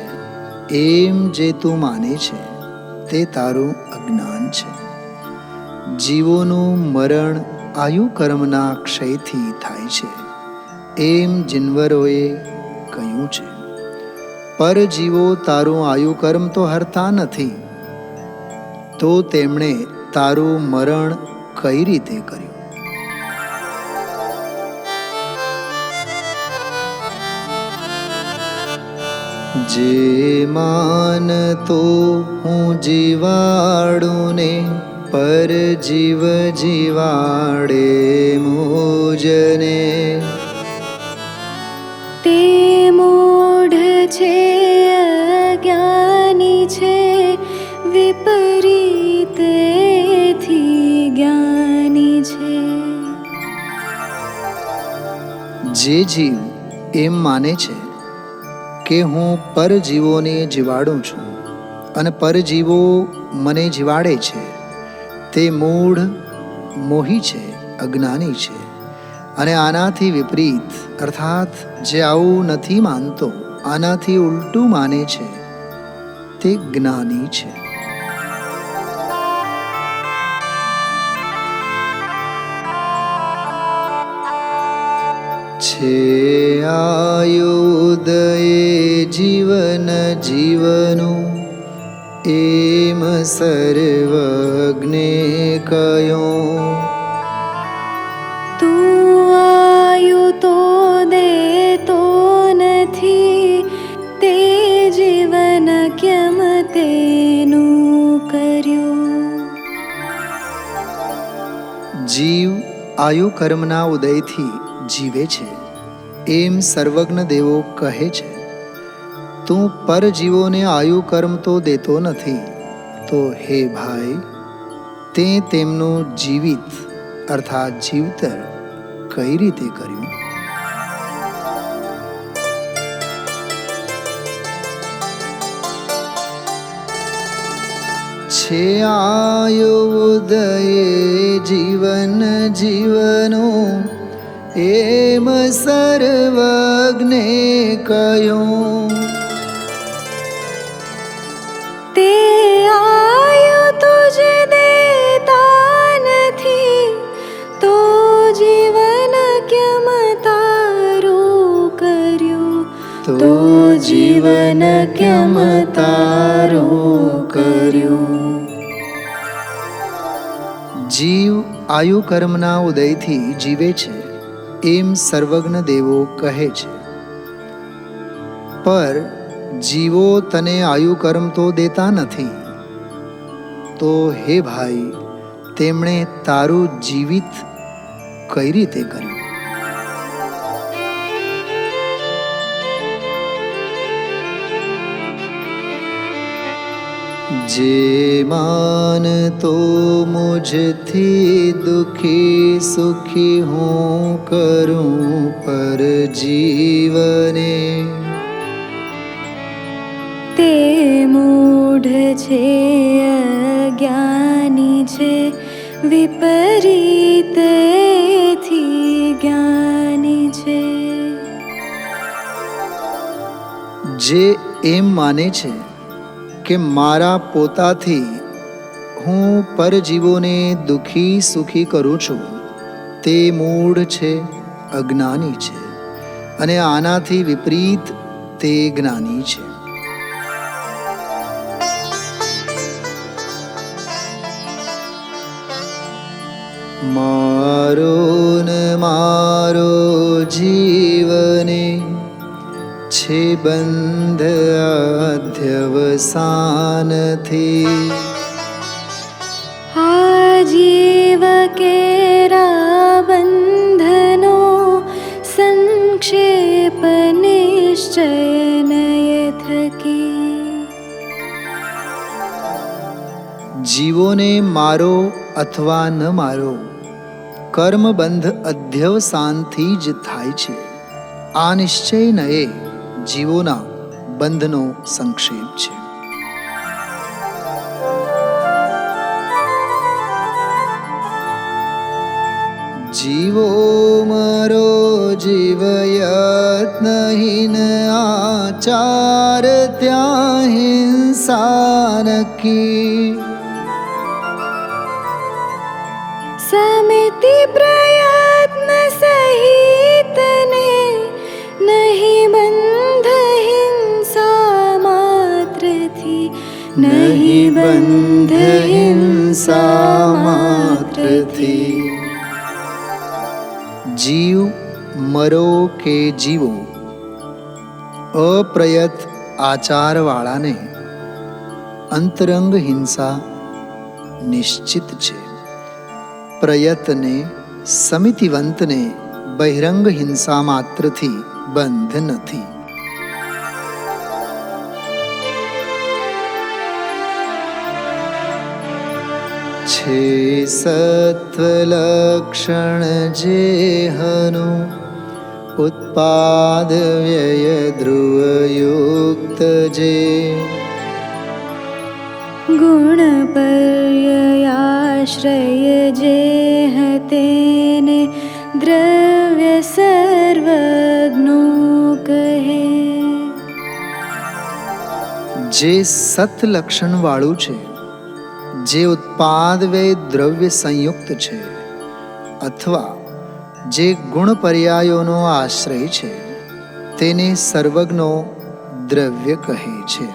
એમ જે તું માને છે તે તારું અજ્ઞાન છે. જીવોનું મરણ આયુ કર્મના ક્ષયથી થાય છે એમ જીનવરોએ કહ્યું છે. પરજીવો તારું આયુ કર્મ તો હરતા નથી, તો તેમણે તારું મરણ કઈ રીતે કર્યું? જે માનતો હું જીવાડું ને પર જીવ જીવાડે મુજને, તે મૂઢ છે, અજ્ઞાની છે, વિપરીતેથી જ્ઞાની છે. જે જીવ એમ માને છે કે હું પરજીવોને જીવાડું છું અને પરજીવો મને જીવાડે છે, તે મૂઢ, મોહી છે, અજ્ઞાની છે. અને આનાથી વિપરીત અર્થાત જે આવું નથી માનતો, આનાથી ઉલટું માને છે, તે જ્ઞાની છે. છે આયુદયે જીવન જીવનું, એમ સર્વજ્ઞે કયો. તું આયુ તો દેતો નથી, તે જીવન કેમ તેનું કર્યું? જીવ આયુ કર્મના ઉદયથી જીવે છે એમ સર્વજ્ઞ દેવો કહે છે. તું પરજીવોને આયુ કર્મ તો દેતો નથી, તો હે ભાઈ, તે તેમનું જીવિત અર્થાત જીવતર કઈ રીતે કર્યું? છે આયુદયે જીવન જીવનું, એમ સર્વજ્ઞે કયો. તે આયુ તુજ દેતા નથી, તો જીવન કેમ તારું કર્યું? તો જીવન કેમ તારું કર્યું? જીવ આયુ કર્મના ઉદયથી જીવે છે એમ સર્વજ્ઞ દેવો કહે છે, પર જીવો તને આયુ કર્મ તો દેતા નથી, તો હે ભાઈ, તેમણે તારું જીવિત કઈ રીતે કર્યું? જે માનતો મુझથી દુખી સુખી હું કરું પર જીવને, તે મૂઢ છે, અજ્ઞાની છે, વિપરીતેથી જ્ઞાની છે. જે એમ માને છે કે મારા પોતાથી હું પરજીવોને દુઃખી સુખી કરું છું, તે મૂઢ છે, અજ્ઞાની છે, અને આનાથી વિપરીત તે જ્ઞાની છે. મારો ન મારો જીવને છે બંધ અધ્યવસાનથી, આ જીવ કેરા બંધનો સંક્ષેપ નિશ્ચય નય થકી. જીવોને મારો અથવા ન મારો કર્મબંધ અધ્યવસાનથી જ થાય છે. આ નિશ્ચય નયે જીવોના બંધનો સંક્ષેપ છે. જીવો મરો જીવ યત્નહીન આચાર ત્યાં હિંસા નકી. સમિતિ પ્રયત્ન સહિત ને નહીં બંધ હિંસા માત્રથી, નહીં બંધ હિંસા માત્રથી. જીવ મરો કે જીવો અપ્રયત આચારવાળાને અંતરંગ હિંસા નિશ્ચિત છે. પ્રયત્ને સમિતિવંતને બહિરંગ હિંસા માત્રથી બંધ નથી. છે સત્વલક્ષણ જેહનો ઉત્પાદ વ્યય ધ્રુવયુક્ત જે. ગુણ પર્યાશ્રય જે હતેને દ્રવ્ય સર્વજ્ઞો કહે. જે સત્લક્ષણવાળું છે, જે ઉત્પાદ વ્યય દ્રવ્ય સંયુક્ત છે, અથવા જે ગુણ પર્યાયોનો આશ્રય છે, તેને સર્વજ્ઞો દ્રવ્ય કહે છે.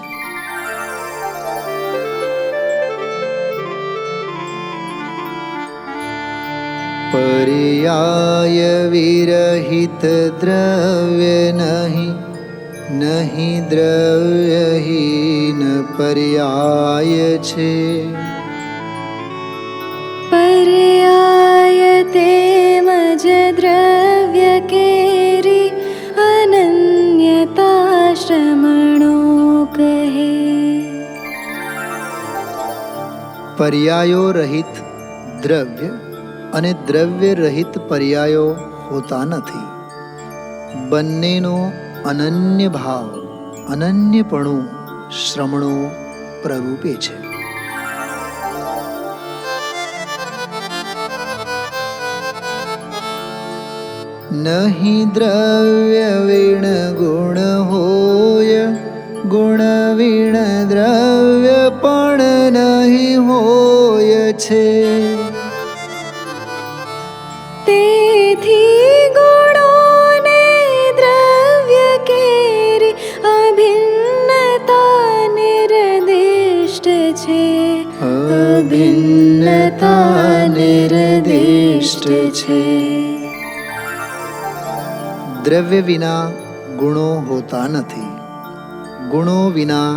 પર્યાય વિરહિત દ્રવ્ય નહીં, નહીં દ્રવ્યહીન પર્યાય છે. પર્યાય તેમજ દ્રવ્ય કેરી અનન્યતા શ્રમણો કહે. પર્યાયો રહિત દ્રવ્ય અને દ્રવ્ય રહિત પર્યાયો હોતા નથી. બંનેનો અનન્ય ભાવ, અનન્યપણું શ્રમણો પ્રરૂપે છે. નહીં દ્રવ્ય વીણ ગુણ હોય, ગુણ વીણ દ્રવ્ય પણ નહીં હોય છે. તેથી ગુણોને દ્રવ્ય કેરી અભિન્નતા નિર્દિષ્ટ છે. અભિન્નતા નિર્દિષ્ટ છે. દ્રવ્ય વિના ગુણો હોતા નથી, ગુણો વિના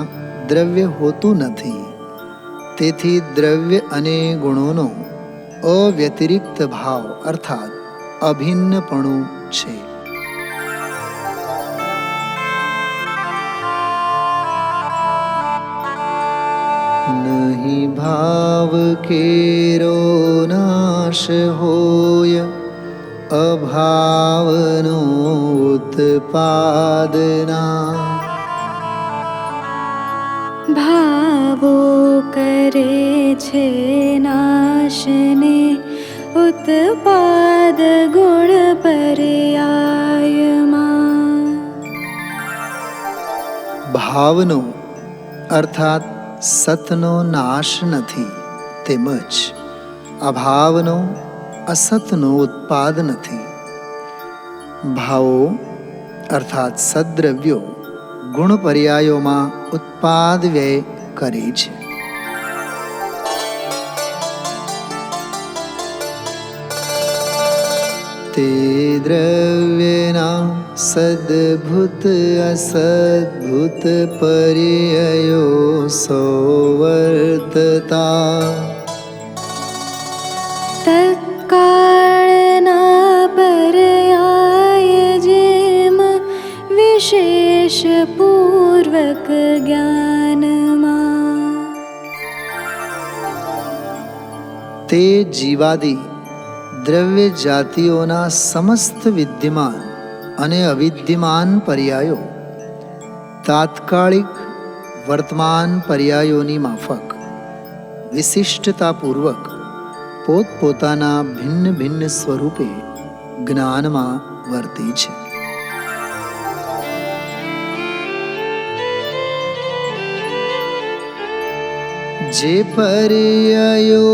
દ્રવ્ય હોતું નથી. તેથી દ્રવ્ય અને ગુણોનો અવ્યતિરિક્ત ભાવ અર્થાત અભિન્નપણું છે. નહીં ભાવ કેરો નાશ હોય, અભાવનો ઉત્પાદના. ભાવો કરે છે નાશને ઉત્પાદ ગુણ પર્યાયમાં. ભાવનો અર્થાત સતનો નાશ નથી, તેમજ અભાવનો અસતનો ઉત્પાદ નથી. ભાવો અર્થાત સદ્દ્રવ્યો ગુણ પર્યાયોમાં ઉત્પાદ વ્યય કરે છે. તે દ્રવ્યના સદભૂત અસદભૂત પર્યાયો સૌવર્તતા. તત્કાળના પર્યાય જેમ વિશેષ પૂર્વક જ્ઞાનમાં. તે જીવાદી દ્રવ્ય જાતિઓના સમસ્ત વિદ્યમાન અને અવિદ્યમાન પર્યાયો તાત્કાલિક વર્તમાન પર્યાયોની માફક વિશિષ્ટતાપૂર્વક પોતપોતાના ભિન્ન ભિન્ન સ્વરૂપે જ્ઞાનમાં વર્તે છે. જે પર્યાયો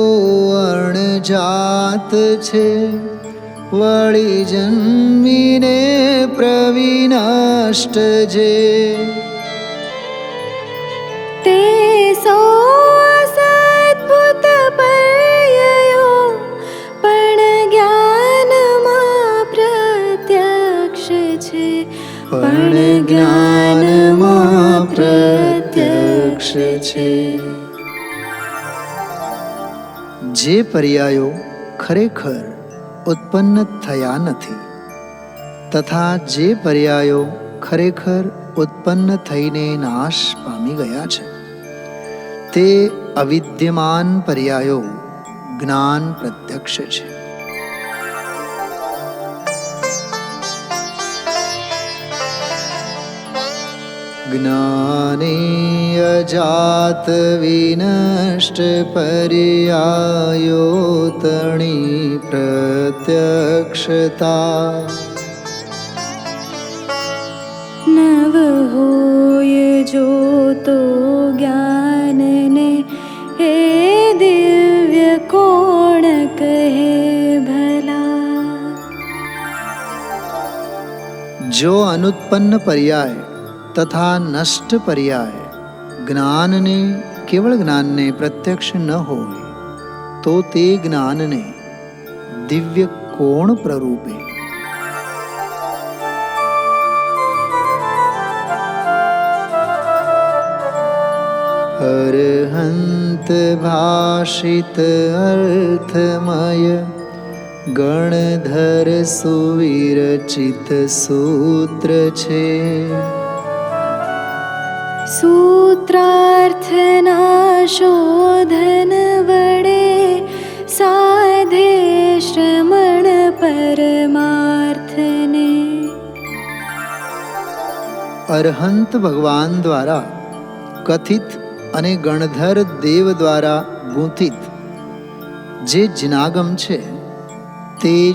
અણજાત છે, વળી જન્મીને પ્રવિનષ્ટ જે, તે સો અસદ્ભુત પર્યાયો પણ જ્ઞાનમાં પ્રત્યક્ષ છે. પણ જ્ઞાનમાં પ્રત્યક્ષ છે. જે પર્યાયો ખરેખર ઉત્પન્ન થયા નથી તથા જે પર્યાયો ખરેખર ઉત્પન્ન થઈને નાશ પામી ગયા છે, તે અવિદ્યમાન પર્યાયો જ્ઞાન પ્રત્યક્ષ છે. જ્ઞાને અજાત વિનષ્ટ પર્યાયો તણી પ્રત્યક્ષતા, નવ હોય જો તો જ્ઞાનને હે દિવ્ય કોણ કહે ભલા. જો અનુત્પન્ન પર્યાય તથા નષ્ટ પર્યાય જ્ઞાનને કેવળ જ્ઞાનને પ્રત્યક્ષ ન હોય તો તે જ્ઞાનને દિવ્ય કોણ પ્રરૂપે? અરહંત ભાષિત અર્થમય ગણધર સુવિરચિત સૂત્ર છે. સૂત્રાર્થના શોધન વડે સાધે શ્રમણ પરમાર્થને. અરહંત ભગવાન દ્વારા કથિત અને ગણધર દેવ દ્વારા ગૂંથિત જે જિનાગમ છે તે જ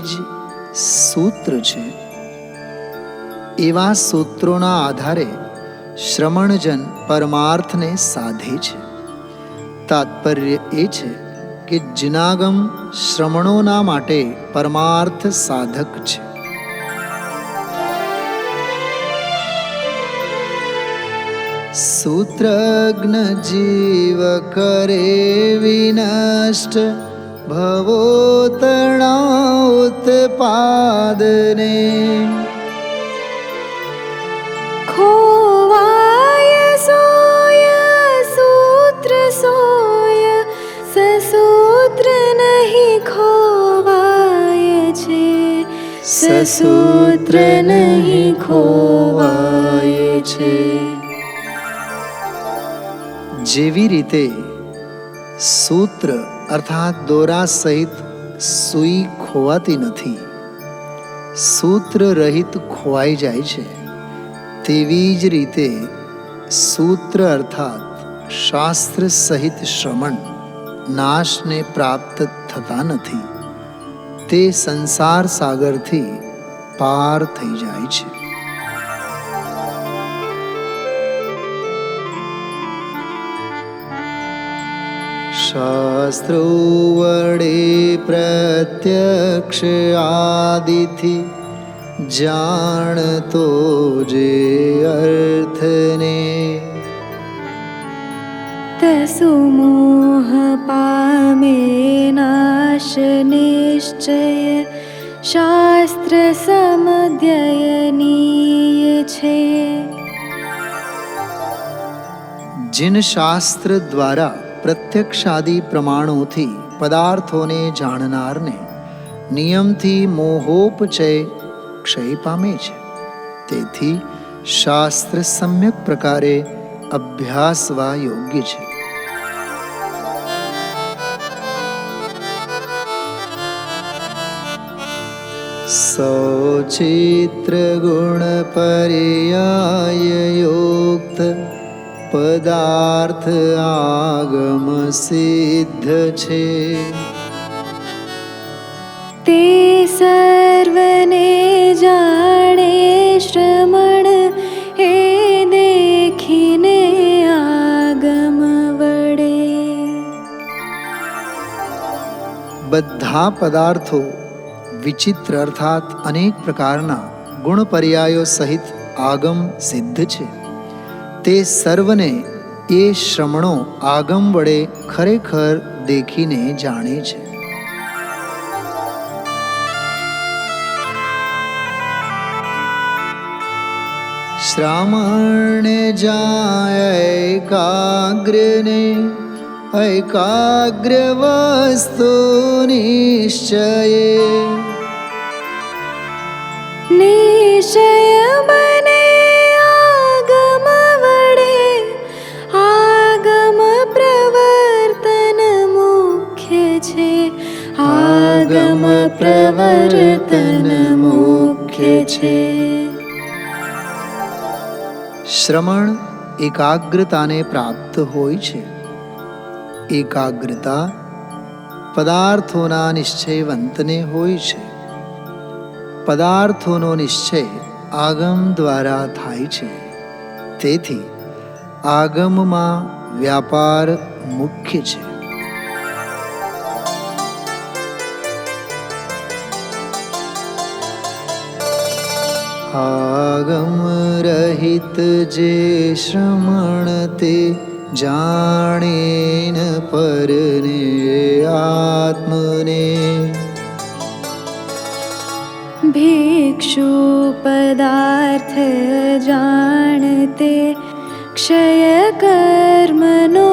સૂત્ર છે. એવા સૂત્રોના આધારે શ્રમણજન પરમાર્થને સાધે છે. તાત્પર્ય એ છે કે જિનાગમ શ્રમણોના માટે પરમાર્થ સાધક છે. સૂત્રજ્ઞ જીવ કરે વિનષ્ટ ભવોતણા ઉત્પાદને. ખોવાય સોય સૂત્ર સોય સસૂત્ર નહીં ખોવાય છે. સસૂત્ર નહીં ખોવાય છે. જેવી રીતે સૂત્ર અર્થાત દોરા સહિત સૂઈ ખોવાતી નથી, સૂત્ર રહિત ખોવાઈ જાય છે, તેવી જ રીતે સૂત્ર અર્થાત શાસ્ત્ર સહિત શ્રમણ નાશને પ્રાપ્ત થતા નથી, તે સંસાર સાગરથી પાર થઈ જાય છે. શાસ્ત્રો વડે પ્રત્યક્ષ આદિથી જાણતો જે અર્થને. તસુ મોહ પામે નાશ નિશ્ચય શાસ્ત્ર સમધ્યયનીય છે. जिन शास्त्र द्वारा प्रत्यक्षादि प्रमाणों पदार्थों ने जाणनारने नियमथी मोहोपचय क्षय पामे छे, तेथी शास्त्र सम्यक प्रकारे अभ्यासवा योग्य छे। सौचित्र गुण पर्याय युक्त पदार्थ आगम सिद्ध छे। તે સર્વને જાણે શ્રમણ, એ દેખીને આગમ વડે. બધા પદાર્થો વિચિત્ર અર્થાત અનેક પ્રકારના ગુણ પર્યાયો સહિત આગમ સિદ્ધ છે. તે સર્વને એ શ્રમણો આગમ વડે ખરેખર દેખીને જાણે છે. શ્રામણે જાય એકાગ્રને, એકાગ્ર વસ્તુ નિશ્ચયે. નિશ્ચય બને આગમ વડે, આગમ પ્રવર્તન મુખ્ય છે. આગમ પ્રવર્તન મુખ્ય છે. શ્રમણ એકાગ્રતાને પ્રાપ્ત હોય છે. એકાગ્રતા પદાર્થોના નિશ્ચયવંતને હોય છે. પદાર્થોનો નિશ્ચય આગમ દ્વારા થાય છે. તેથી આગમમાં વ્યાપાર મુખ્ય છે. આગમ રહિત જે શ્રમણ તે જાણે ન પરને આત્મને. ભિક્ષુ પદાર્થ જાણતે, ક્ષય કર્મનો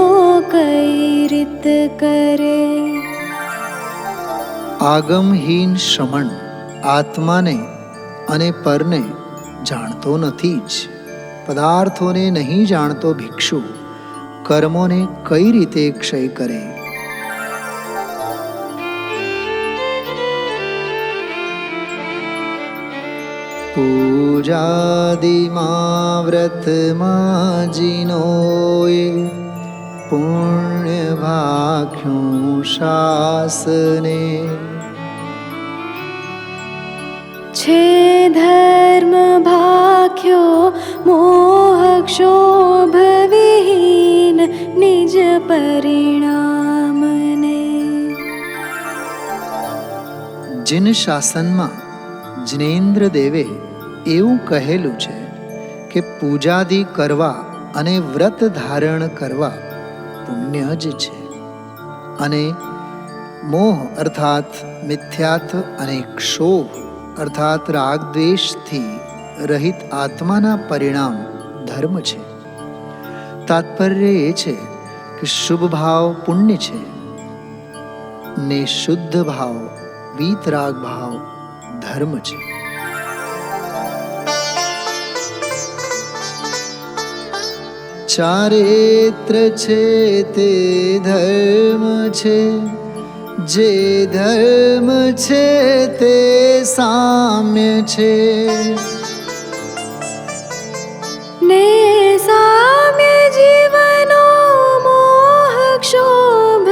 કઈ રીત કરે. આગમહીન શ્રમણ આત્માને અને પરને જાણતો નથી જ. પદાર્થોને નહીં જાણતો ભિક્ષુ કર્મોને કઈ રીતે ક્ષય કરે. પૂજાદિમાં વ્રતમાં જીનોએ, પુણ્ય ભાખ્યું શાસને. છે ધર્મ ભાખ્યો મોહ ક્ષોભ વિહીન નિજ પરિણામને. જીન શાસનમાં જિનેન્દ્ર દેવે એવું કહેલું છે કે પૂજાદિ કરવા અને વ્રત ધારણ કરવા પુણ્ય જ છે, અને મોહ અર્થાત મિથ્યાત્વ અને ક્ષોભ અર્થાત રાગદ્વેષથી રહિત આત્માના પરિણામ ધર્મ છે. તાત્પર્ય એ છે કે શુભ ભાવ પુણ્ય છે ને શુદ્ધ ભાવ વીતરાગ ભાવ ધર્મ છે. ચારિત્ર છે તે ધર્મ છે, જે ધર્મ છે તે સામ્ય છે. ને સામ્ય જીવનો મોહ ક્ષોભ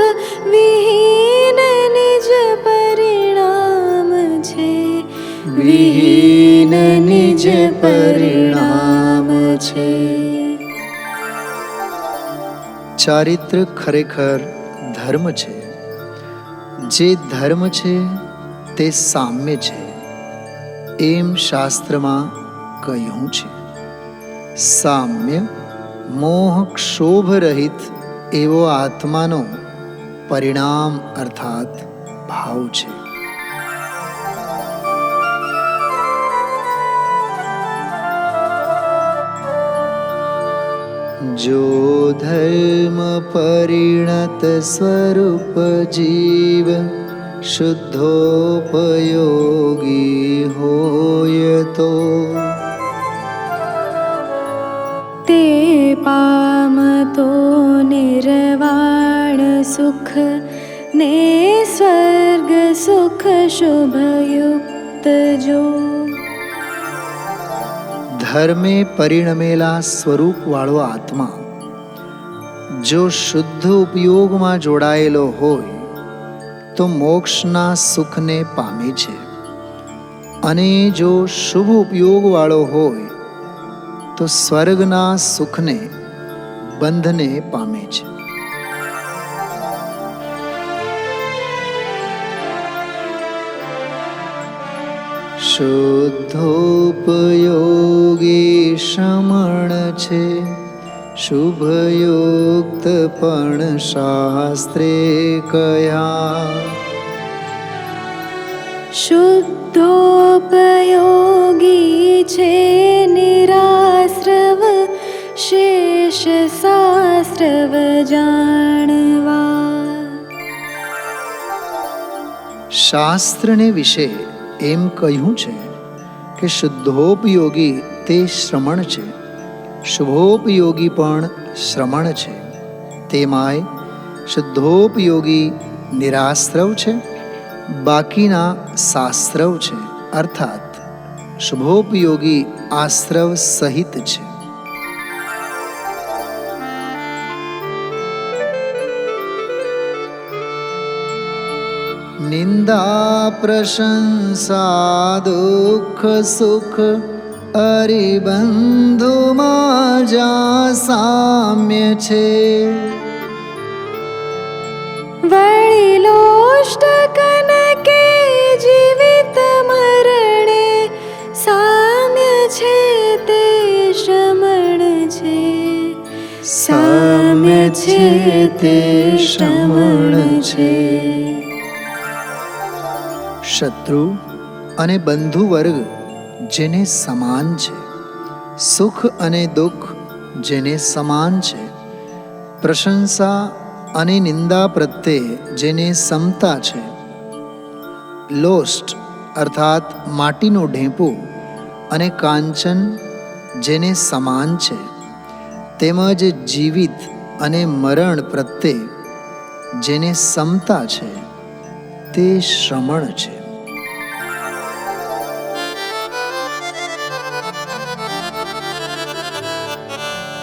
વિહીન નિજ પરિણામ છે. વિહીન નિજ પરિણામ છે. ચારિત્ર ખરેખર ધર્મ છે. જે ધર્મ છે તે સામ્ય છે એમ શાસ્ત્રમાં કહ્યું છે. સામ્ય મોહ ક્ષોભ રહિત એવો આત્માનો પરિણામ અર્થાત ભાવ છે. જો ધર્મ પરિણત સ્વરૂપ જીવ શુદ્ધોપયોગી હોય તો, તે પામતો નિર્વાણ સુખ ને સ્વર્ગ સુખ શુભયુક્ત. જો ધર્મે પરિણમેલા સ્વરૂપવાળો આત્મા જો શુદ્ધ ઉપયોગમાં જોડાયેલો હોય તો મોક્ષના સુખને પામે છે, અને જો શુભ ઉપયોગવાળો હોય તો સ્વર્ગના સુખને, બંધને પામે છે. શુદ્ધોપયોગી શ્રમણ છે, શુભયુક્ત પણ શાસ્ત્રે કયા. શુદ્ધોપયોગી છે નિરાશ્રવ, શેષ શાસ્ત્રવ જાણવા. શાસ્ત્રને વિશે એમ કહ્યું છે કે શુદ્ધોપયોગી તે શ્રમણ છે, શુભોપયોગી પણ શ્રમણ છે. તેમાંય શુદ્ધોપયોગી નિરાશ્રવ છે, બાકીના શાસ્ત્રવ છે, અર્થાત શુભોપયોગી આશ્રવ સહિત છે. નિંદા પ્રશંસા દુઃખ સુખ અરિબંધુમાં જ્યાં સામ્ય છે. વડીલોષ્ટકન કે જીવિત મરણે સામ્ય છે તે શ્રમણ છે, સામ્ય છે તે શ્રમણ છે. શત્રુ અને બંધુ વર્ગ જેને સમાન છે, સુખ અને દુઃખ જેને સમાન છે, પ્રશંસા અને નિંદા પ્રત્યે જેને સમતા છે, લોષ્ટ અર્થાત માટીનું ઢેંપું અને કાંચન જેને સમાન છે, તેમજ જીવિત અને મરણ પ્રત્યે જેને સમતા છે, તે શ્રમણ છે.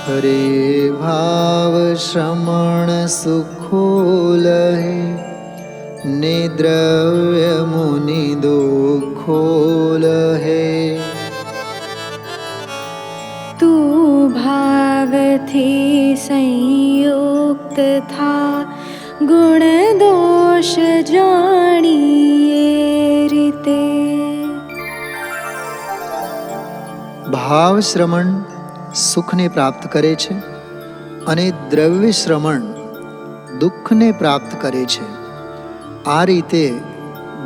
હરે ભાવ શ્રમણ સુખો લહે, ને દ્રવ્ય મુનિ દુઃખો લહે. તું ભાવથી સંયુક્ત થા, ગુણ દોષ જાણીએ રીતે. ભાવ શ્રમણ સુખને પ્રાપ્ત કરે છે, અને દ્રવ્ય શ્રમણ દુઃખને પ્રાપ્ત કરે છે. આ રીતે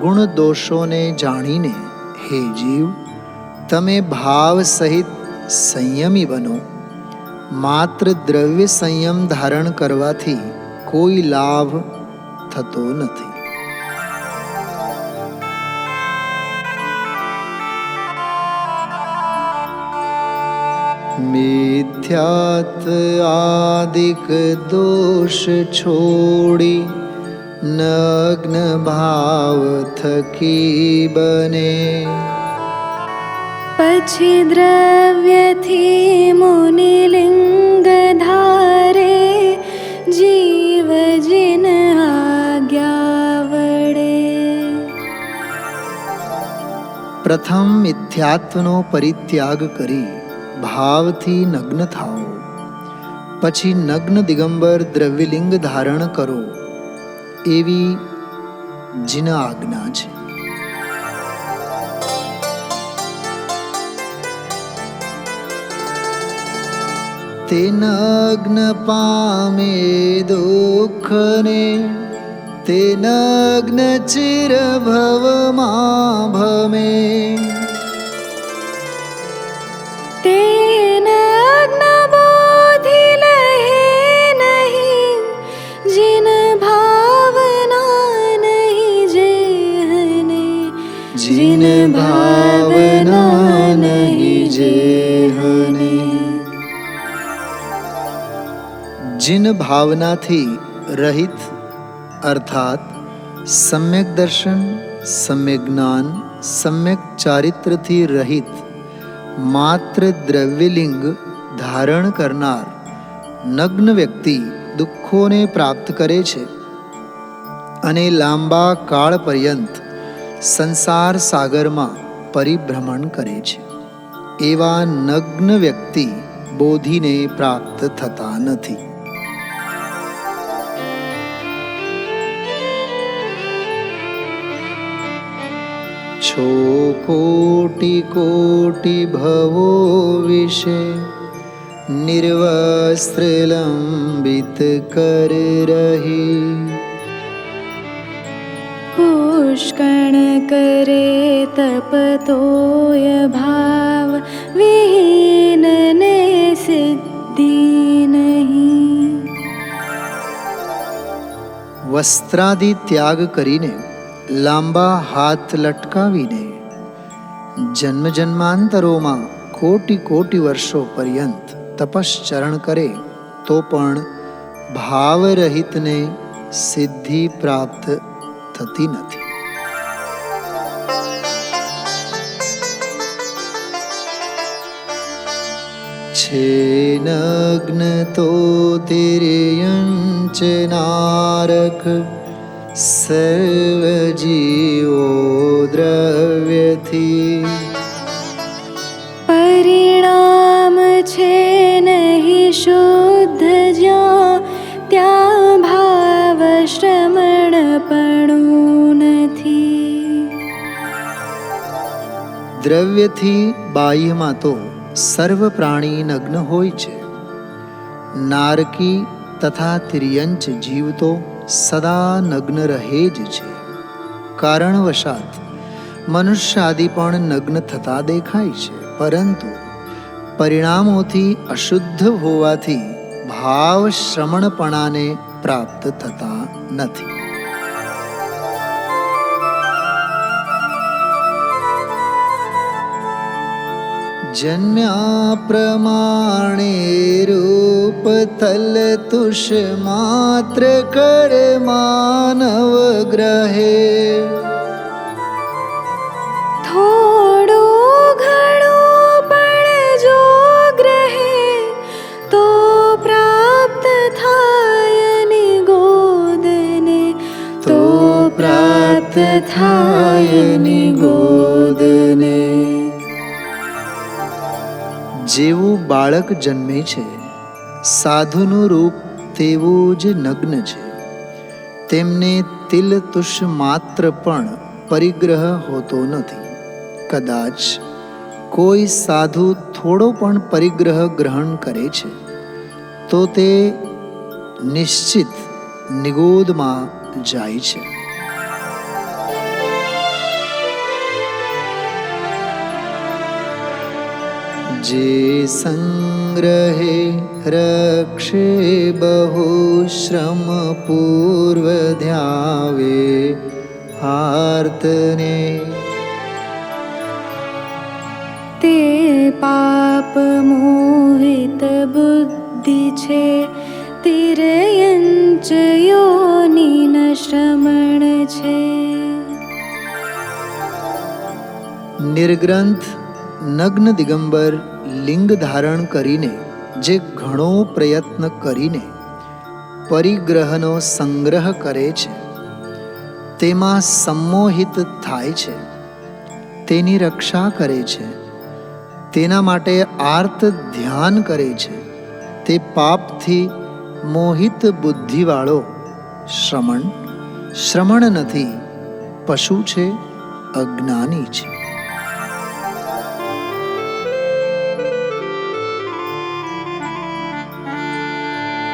ગુણ દોષોને જાણીને હે જીવ, તમે ભાવ સહિત સંયમી બનો. માત્ર દ્રવ્ય સંયમ ધારણ કરવાથી કોઈ લાભ થતો નથી. મિથ્યાત્વ આદિક દોષ છોડી, નગ્ન ભાવ થકી બને. પછી દ્રવ્યથી મુનિલિંગ ધારે, જીવ જીન આજ્ઞા વડે. પ્રથમ મિથ્યાત્વનો પરિત્યાગ કરી ભાવથી નગ્ન થાઓ, પછી નગ્ન દિગંબર દ્રવ્યલિંગ ધારણ કરો, એવી જીન આજ્ઞા છે. તે નગ્ન પામે દુઃખને, તે નગ્ન ચિર ભવમાં ભમે. તે નગ્ન બોધિ લહે નહીં, જીન ભાવના નહીં જેહને. જીન ભાવના નહીં જેહને. જીન ભાવનાથી રહિત અર્થાત સમ્યક દર્શન, સમ્યક જ્ઞાન, સમ્યક ચારિત્રથી રહિત માત્ર દ્રવ્યલિંગ ધારણ કરનાર નગ્ન વ્યક્તિ દુઃખોને પ્રાપ્ત કરે છે. અને લાંબા કાળ પર્યંત સંસાર સાગરમાં પરિભ્રમણ કરે છે, એવા નગ્ન વ્યક્તિ બોધિને પ્રાપ્ત થતા નથી. છો કોટી કોટી ભવો વિશે નિર્વસ્ત્ર લંબિત કર રહી. પુષ્કણ કરે તપતોય ભાવ વિહીન ને સિદ્ધિ નહીં. વસ્ત્રાદિ ત્યાગ કરીને, લાંબા હાથ લટકાવીને, જન્મ જન્માંતરોમાં કોટી કોટી વર્ષો પર્યંત તપશ્ચરણ કરે તો પણ ભાવરહિતને સિદ્ધિ પ્રાપ્ત થતી નથી. છે નગ્ન તો તિર્યંચ નારક સર્વ જીવો દ્રવ્યથી. પરિણામ છે નહીં શુદ્ધ જ્યાં ત્યાં ભાવ શ્રમણપણું નથી. દ્રવ્યથી બાહ્યમાં તો સર્વ પ્રાણી નગ્ન હોય છે. નારકી તથા તિર્યંચ જીવ તો સદા નગ્ન રહે જ છે. કારણવશાત મનુષ્ય આદિ પણ નગ્ન થતા દેખાય છે, પરંતુ પરિણામોથી અશુદ્ધ હોવાથી ભાવ શ્રમણપણાને પ્રાપ્ત થતા નથી. જન્મ્યા પ્રમાણે રૂપ તલ તુષ માત્ર કર માનવ ગ્રહે. થોડું ઘણું પણ જો ગ્રહે તો પ્રાપ્ત થાય નિગોદને. તો પ્રાપ્ત થાય નિગોદને. જેવું બાળક જન્મે છે, સાધુનું રૂપ તેવું જ નગ્ન છે. તેમને તિલ તુષ માત્ર પણ પરિગ્રહ હોતો નથી. કદાચ કોઈ સાધુ થોડો પણ પરિગ્રહ ગ્રહણ કરે છે તો તે નિશ્ચિત નિગોદમાં જાય છે. જે સંગ્રહે રક્ષે બહુ શ્રમ પૂર્વ ધ્યાવે આર્તને. તે પાપ મોહિત બુદ્ધિ છે, તિર્યંચ યોનિન શ્રમણ છે. નિર્ગ્રંથ નગ્ન દિગંબર લિંગ ધારણ કરીને જે ઘણો પ્રયત્ન કરીને પરિગ્રહનો સંગ્રહ કરે છે, તેમાં સંમોહિત થાય છે, તેની રક્ષા કરે છે, તેના માટે આર્ત ધ્યાન કરે છે, તે પાપથી મોહિત બુદ્ધિવાળો શ્રમણ નથી, પશુ છે, અજ્ઞાની છે.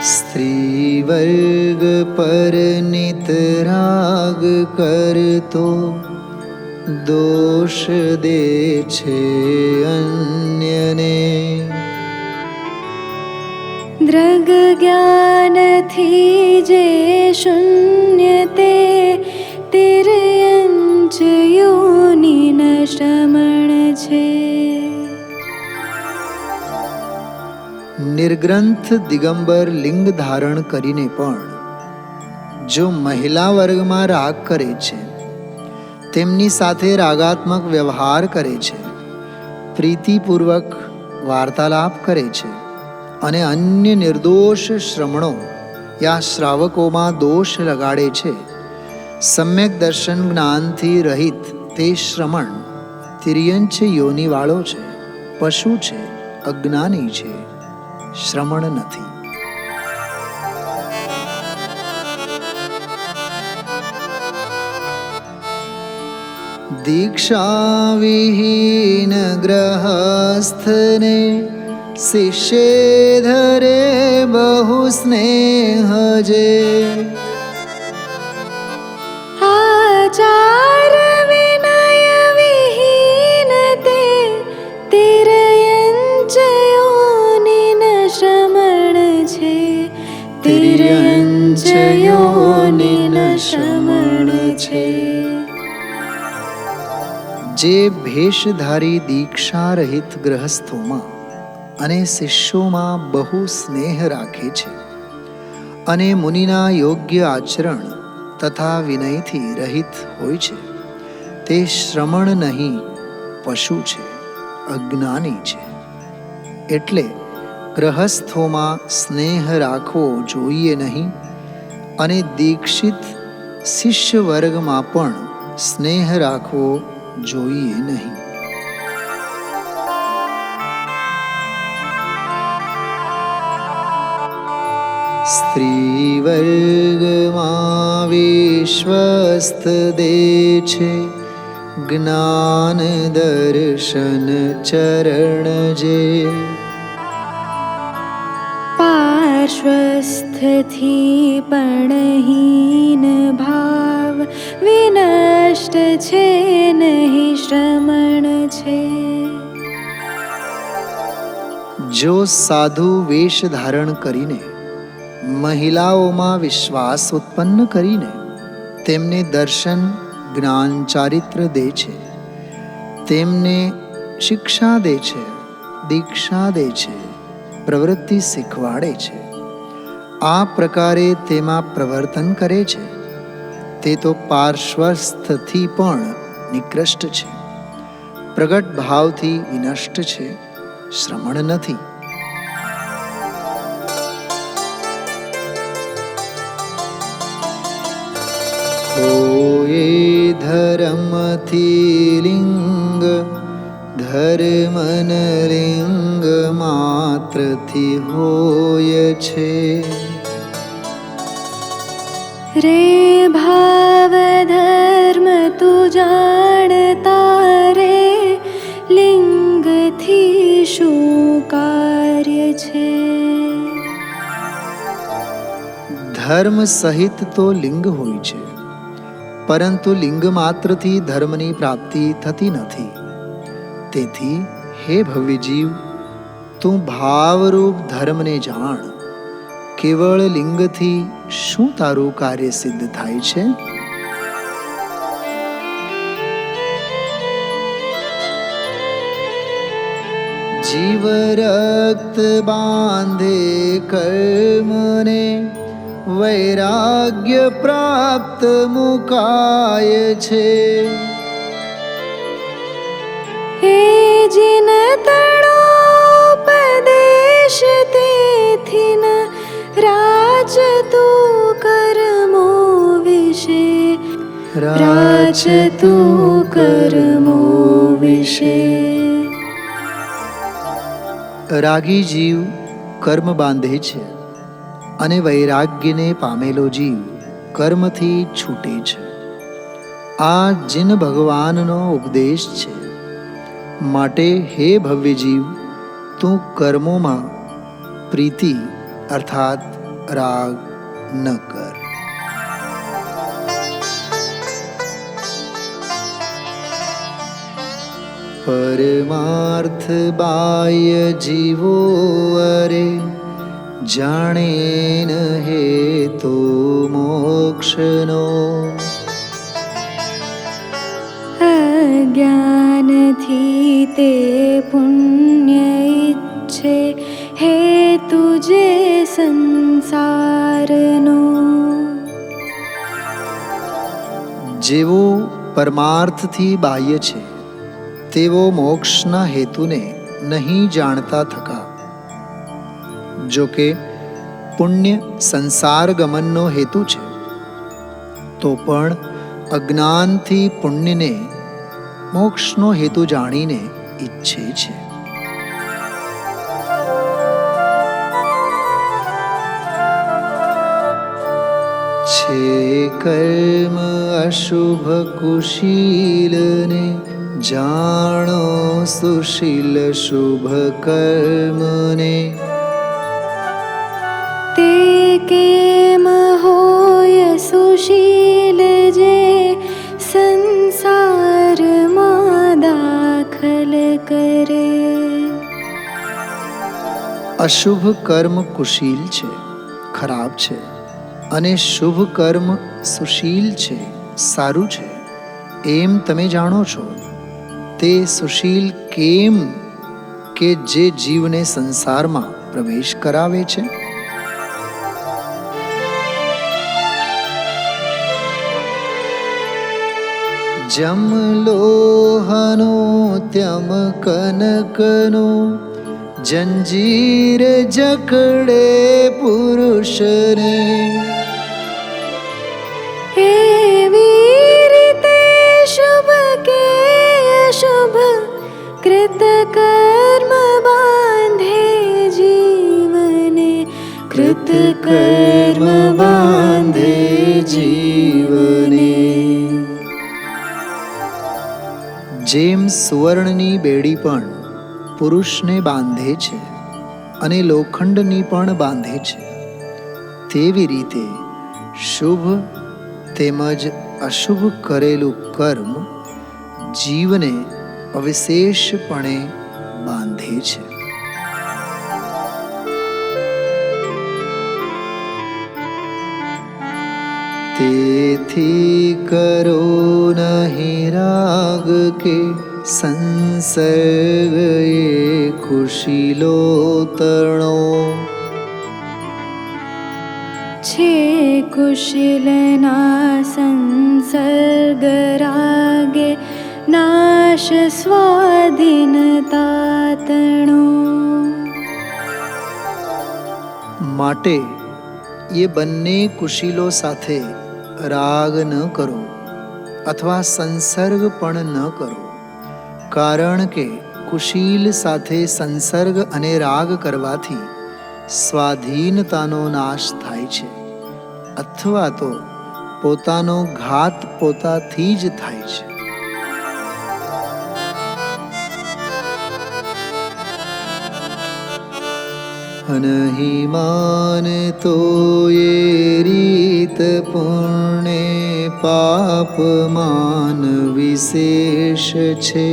સ્ત્રી વર્ગ પર નિત રાગ કરતો દોષ દે છે અન્યને. દ્રગ જ્ઞાનથી જે શૂન્ય તે તિર્યંચ યોનિન શ્રમણ છે. નિર્ગ્રંથ દિગંબર લિંગ ધારણ કરીને પણ જો મહિલા વર્ગમાં રાગ કરે છે, તેમની સાથે રાગાત્મક વ્યવહાર કરે છે, પ્રીતિપૂર્વક વાર્તાલાપ કરે છે અને અન્ય નિર્દોષ શ્રમણો યા શ્રાવકોમાં દોષ લગાડે છે, સમ્યક દર્શન જ્ઞાનથી રહિત તે શ્રમણ તિર્યંચ યોનિવાળો છે, પશુ છે, અજ્ઞાની છે, શ્રમણ નથી. દીક્ષા વિહીન ગ્રહસ્થને શિષ્ય ધરે બહુ સ્નેહ જે. આચાર વિનય વિહીન તે તિર્યંચ યોનિન શ્રમણ છે. તિર્યંચ યોનિન શ્રમણ છે. જે ભેષધારી દીક્ષા રહિત ગ્રહસ્થોમાં અને શિષ્યોમાં બહુ સ્નેહ રાખે છે અને મુનિના યોગ્ય આચરણ તથા વિનયથી રહિત હોય છે, તે શ્રમણ નહીં, પશુ છે, અજ્ઞાની છે. એટલે ગ્રહસ્થોમાં સ્નેહ રાખવો જોઈએ નહીં અને દીક્ષિત શિષ્ય વર્ગમાં પણ સ્નેહ રાખવો જોઈએ નહીં. સ્ત્રી વર્ગમાં વિશ્વસ્ત દે છે જ્ઞાન દર્શન ચરણ જે. પાર્શ્વસ્થથી પણ હીન ભાવ વિનષ્ટ છે નહીં શ્રમણ છે. જો સાધુ વેશ ધારણ કરીને મહિલાઓમાં વિશ્વાસ ઉત્પન્ન કરીને તેમને દર્શન જ્ઞાન ચારિત્ર દે છે, તેમને શિક્ષા દે છે, દીક્ષા દે છે, પ્રવૃત્તિ શીખવાડે છે, આ પ્રકારે તેમાં પ્રવર્તન કરે છે, તે તો પાર્શ્વસ્થથી પણ નિકૃષ્ટ છે, પ્રગટ ભાવથી વિનષ્ટ છે, શ્રમણ નથી. હોએ ધર્મથી લિંગ ધર્મન લિંગ માત્રથી હોય છે. રે ભાવ ધર્મ તું જાણતા રે લિંગથી શું કાર્ય છે. ધર્મ સહિત તો લિંગ હોય છે, પરંતુ લિંગ માત્રથી ધર્મની પ્રાપ્તિ થતી નથી. તેથી હે ભવ્ય જીવ, તું ભાવરૂપ ધર્મને જાણ. કેવળ લિંગથી શું તારું કાર્ય સિદ્ધ થાય છે? જીવ રક્ત બાંધે કર્મને વૈરાગ્ય પ્રાપ્ત મુકાય છે. હે જીન તળોપદેશ તેથી ન રાજ તું કર્મો વિશે. રાજ તું કર્મો વિશે. રાગી જીવ કર્મ બાંધે છે અને વૈરાગ્યને પામેલો જીવ કર્મથી છૂટે છે. આ જીન ભગવાનનો ઉપદેશ છે. માટે હે ભવ્ય જીવ, તું કર્મોમાં પ્રીતિ અર્થાત રાગ ન કર. પરમાર્થ બાહ્ય જીવો અરે જાણે ન હેતુ મોક્ષનો. અજ્ઞાનથી તે પુણ્ય ઈચ્છે હે તુજે સંસારનો. જેવો પરમાર્થથી બાહ્ય છે તેવો મોક્ષના હેતુને નહીં જાણતા થકા. જો કે પુણ્ય સંસાર ગમનનો હેતુ છે, તો પણ અજ્ઞાનથી પુણ્યને મોક્ષનો હેતુ જાણીને ઈચ્છે છે. છે કર્મ અશુભ કુશીલને, જાણો સુશીલ શુભ કર્મને. તે કેમ હોય સુશીલ જે સંસારમાં દાખલ કરે. અશુભ કર્મ કુશીલ છે, ખરાબ છે, અને શુભ કર્મ સુશીલ છે, સારું છે, એમ તમે જાણો છો. તે સુશીલ કેમ કે જે જીવને સંસારમાં પ્રવેશ કરાવે છે. જમ લોહનો ત્યમ કનકનો, જંજીર જકડે પુરુષને. એવી રીતે શુભ કે અશુભ કૃત કર્મ બાંધે જીવને. કૃત કર્મ બાંધે જીવને. જેમ સુવર્ણની બેડી પણ પુરુષને બાંધે છે અને લોખંડની પણ બાંધે છે, તેવી રીતે શુભ તેમજ અશુભ કરેલું કર્મ જીવને અવિશેષપણે બાંધે છે. તેથી કરો નહીં રાગ કે સંસર્ગ એ કુશીલો તણો. છે કુશીલના સંસર્ગ રાગે નાશ સ્વાધીનતા તણો. માટે એ બંને કુશીલો સાથે રાગ ન કરો અથવા સંસર્ગ પણ ન કરો, કારણ કે કુશીલ સાથે સંસર્ગ અને રાગ કરવાથી સ્વાધીનતાનો નાશ થાય છે, અથવા તો પોતાનો ઘાત પોતાથી જ થાય છે. નહીં માનતો એ રીત પુણ્ય પાપ માન વિશેષ છે.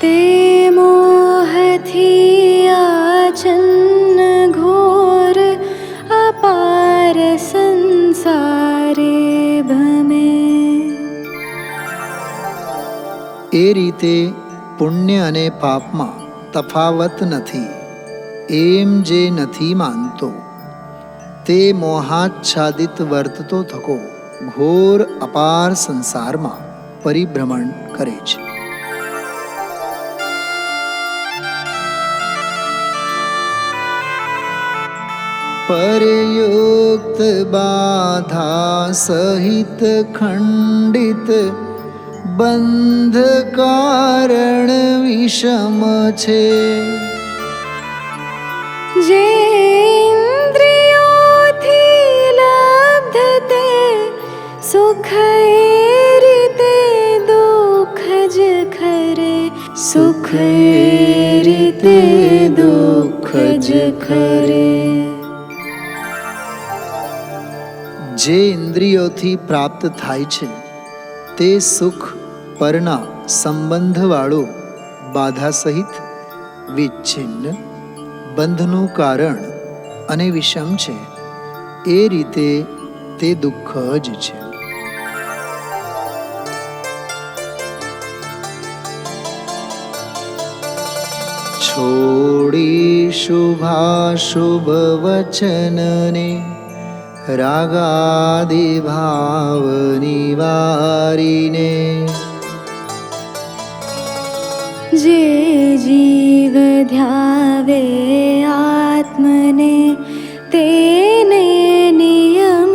તે મોહથી આછન્ન ઘોર અપાર સંસારે ભમે. એ રીતે પુણ્ય અને પાપમાં તફાવત નથી એમ જે નથી માનતો, તે મોહાચ્છાદિત વર્તતો થકો ઘોર અપાર સંસારમાં પરિભ્રમણ કરે છે. પરયુક્ત બાધા સહિત ખંડિત બંધ કારણ વિષમ છે. જે ઇન્દ્રિયોથી લબ્ધ તે સુખ એ રીતે દુઃખ જ ખરે. સુખ એ રીતે દુઃખ જ ખરે. જે ઇન્દ્રિયોથી પ્રાપ્ત થાય છે તે સુખ પરના સંબંધવાળું બાધા સહિત વિચ્છિન્ન બંધનું કારણ અને વિષમ છે, એ રીતે તે દુઃખ જ છે. છોડી શુભાશુભ વચનને રાગાદિ ભાવ નિવારીને. જે જીવ ધ્યાવે આત્મને તેને નિયમ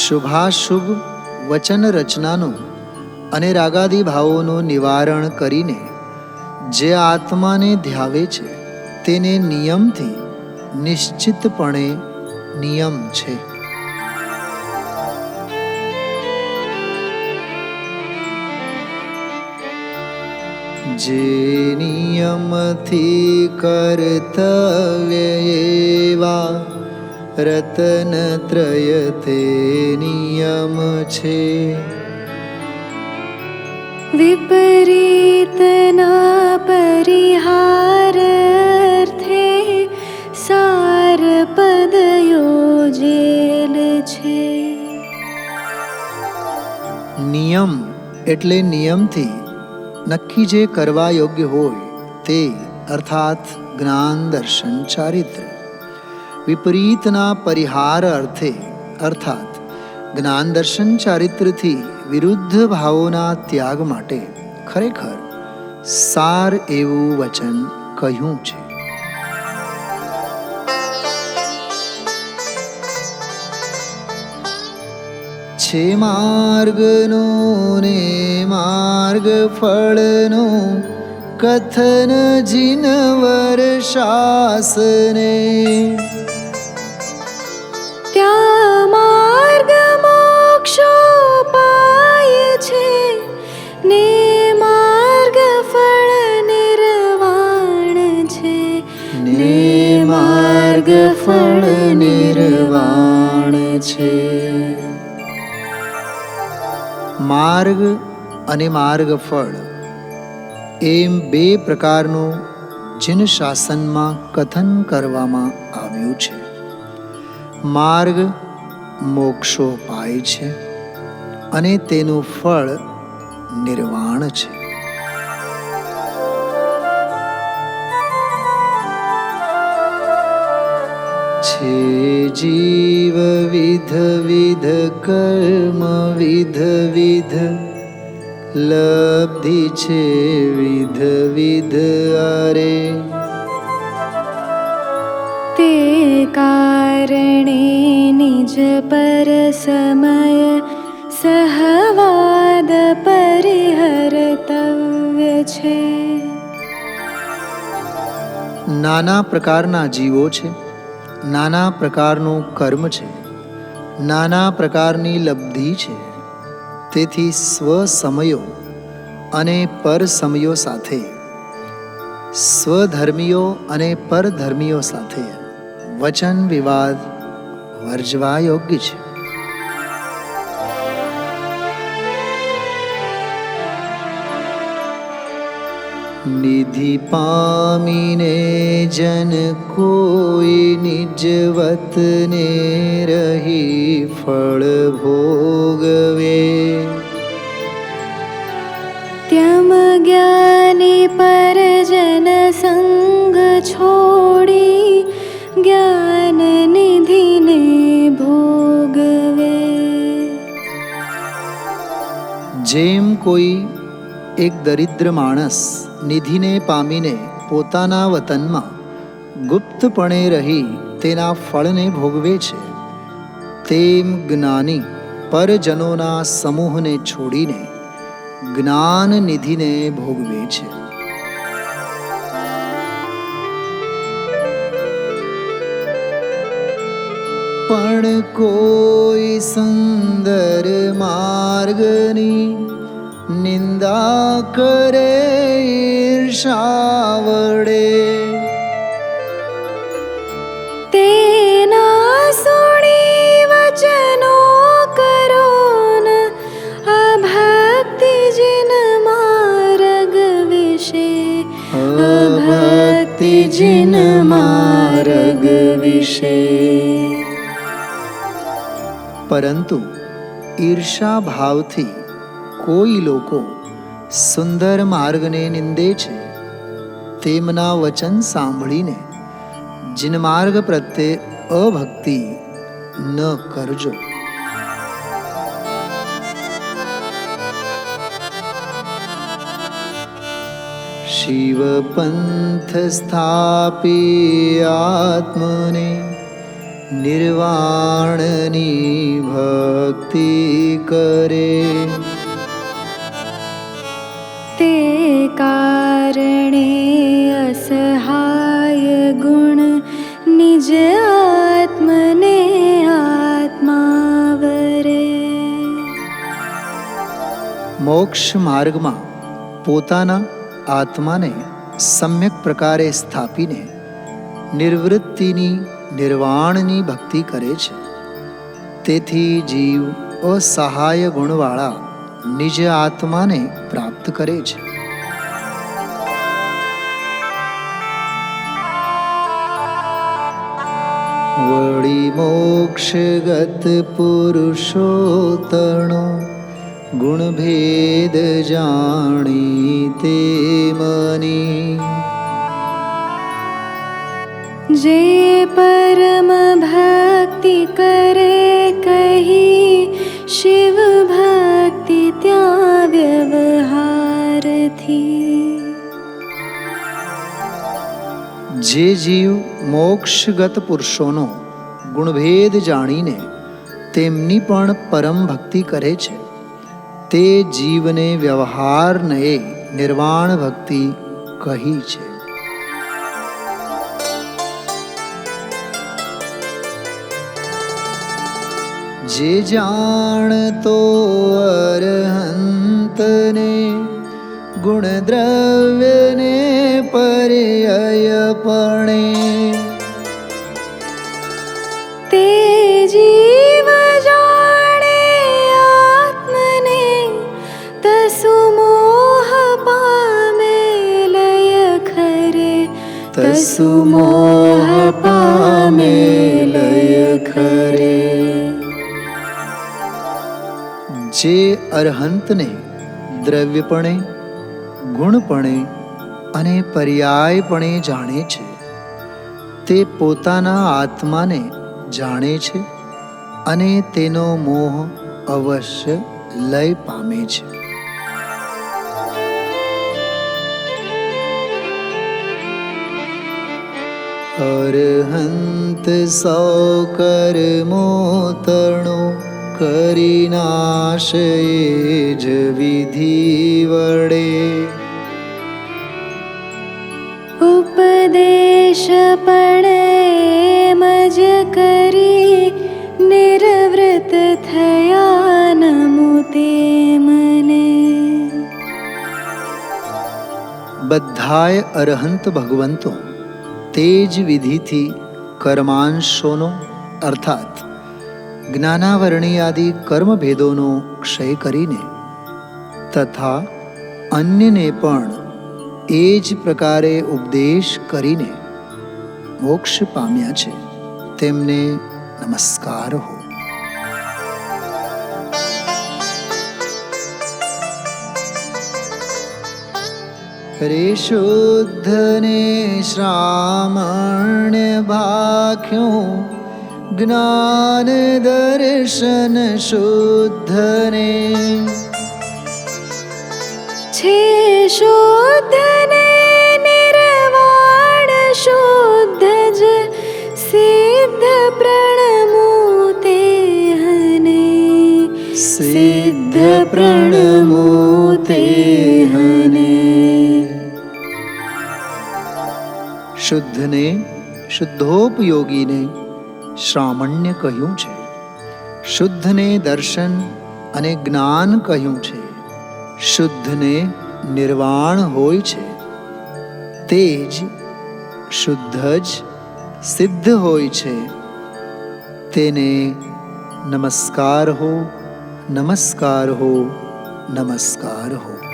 શુભાશુભ વચન રચનાનું અને રાગાદી ભાવોનું નિવારણ કરીને જે આત્માને ધ્યાવે છે તેને નિયમથી નિશ્ચિતપણે નિયમ છે. જે નિયમથી કર્તવ્ય એવા રતનત્રય તે નિયમ છે. વિપરીતના પરિહારાર્થે સાર પદ યોજેલ છે. નિયમ એટલે નિયમથી નક્કી જે કરવા યોગ્ય હોય તે, અર્થાત જ્ઞાન દર્શન ચારિત્ર. વિપરીતના પરિહાર અર્થે અર્થાત જ્ઞાન દર્શન ચારિત્રથી વિરુદ્ધ ભાવોના ત્યાગ માટે ખરેખર સાર એવું વચન કહ્યું છે. છે માર્ગનો ને માર્ગ ફળનો કથન જીનવર શાસને. ત્યાં માર્ગ મોક્ષોપાય છે ને માર્ગ ફળ નિર્વાણ છે. ને માર્ગ ફળ નિર્વાણ છે. માર્ગ અને માર્ગ ફળ એમ બે પ્રકારનું જીન શાસનમાં કથન કરવામાં આવ્યું છે. માર્ગ મોક્ષોપાય છે અને તેનું ફળ નિર્વાણ છે. છે જીવ વિધ વિધ કર્મ વિધ વિધ લબ્ધિ છે વિધ વિધ અરે. તે કારણે નિજ પર સમય સહવાદ પરિહર્તવ્ય છે. નાના પ્રકારના જીવો છે, નાના પ્રકારનું કર્મ છે, નાના પ્રકારની લબ્ધિ છે. તેથી સ્વસમયો અને પરસમયો સાથે, સ્વધર્મીઓ અને પરધર્મીઓ સાથે વચન વિવાદ વર્જવા યોગ્ય છે. નિધિ પામીને જન કોઈ નિજવતને રહી ફળ ભોગવે. ત્યમ જ્ઞાની પરજન સંગ છોડી જ્ઞાન નિધિને ભોગવે. જેમ કોઈ એક દરિદ્ર માણસ નિધિને પામીને પોતાના વતનમાં ગુપ્તપણે રહી તેના ફળને ભોગવે છે, તેમ જ્ઞાની પરજનોના સમૂહને છોડીને જ્ઞાન નિધિને ભોગવે છે. પણ કોઈ સુંદર માર્ગની નિંદા કરે ઈર્ષા વડે. તેના સુણી વચનો કરો ન અભક્તિ જીન માર્ગ વિશે. અભક્તિ જીન માર્ગ વિશે. પરંતુ ઈર્ષા ભાવથી કોઈ લોકો સુંદર માર્ગને નિંદે છે, તેમના વચન સાંભળીને જીન માર્ગ પ્રત્યે અભક્તિ ન કરજો. શિવ પંથ સ્થાપી આત્મને નિર્વાણની ભ ભક્તિ કરે. તે કારણે અસહાય ગુણ નિજ આત્મને આત્માવરે. મોક્ષ માર્ગમાં પોતાના આત્માને સમ્યક પ્રકારે સ્થાપીને નિવૃત્તિની નિર્વાણની ભક્તિ કરે છે. તેથી જીવ અસહાય ગુણવાળા નિજ આત્માને પ્રાપ્ત કરે છે. વળી મોક્ષગત પુરુષોત્તણો ગુણભેદ જાણી તે મની. જે પરમ ભક્તિ કરે કહી શિવ ભક્તિ ત્યાં વ્યવહારથી. જે જીવ મોક્ષગત પુરુષોનો ગુણભેદ જાણીને તેમની પણ પરમ ભક્તિ કરે છે તે જીવને વ્યવહાર નયે નિર્વાણ ભક્તિ કહી છે. જે જાણતો અરહંતને ગુણદ્રવ્યને પર્યયપણે. તે જીવ જાણે આત્મને તસુ મોહ પામે લય ખરે. તસુ મોહ પામે લય ખરે. જે અરહંતને દ્રવ્યપણે ગુણપણે અને પર્યાયપણે જાણે છે તે પોતાના આત્માને જાણે છે અને તેનો મોહ અવશ્ય લય પામે છે. અરહંત સૌ કર્મો તણો કરી નાશે જ વિધિ વડે. ઉપદેશ પણ મજ કરી નિર્વૃત થયા નમુતે મને. બધાય અરહંત ભગવંતો તે જ વિધિથી કર્માંશોનો અર્થાત જ્ઞાનાવરણી આદિ કર્મભેદોનો ક્ષય કરીને તથા અન્યને પણ એ જ પ્રકારે ઉપદેશ કરીને મોક્ષ પામ્યા છે તેમને નમસ્કાર હો. રે શુદ્ધને શ્રામણ્ય ભાખ્યું જ્ઞાન દર્શન શુદ્ધને. છે શુદ્ધને નિર્વાણ શુદ્ધ જ સિદ્ધ પ્રણમો તે હને. સિદ્ધ પ્રણમો તે હને. શુદ્ધને શુદ્ધોપયોગીને શ્રામણ્ય કહ્યું છે. શુદ્ધને દર્શન અને જ્ઞાન કહ્યું છે. શુદ્ધને નિર્વાણ હોય છે તે જ શુદ્ધ જ સિદ્ધ હોય છે તેને નમસ્કાર હો, નમસ્કાર હો, નમસ્કાર હો.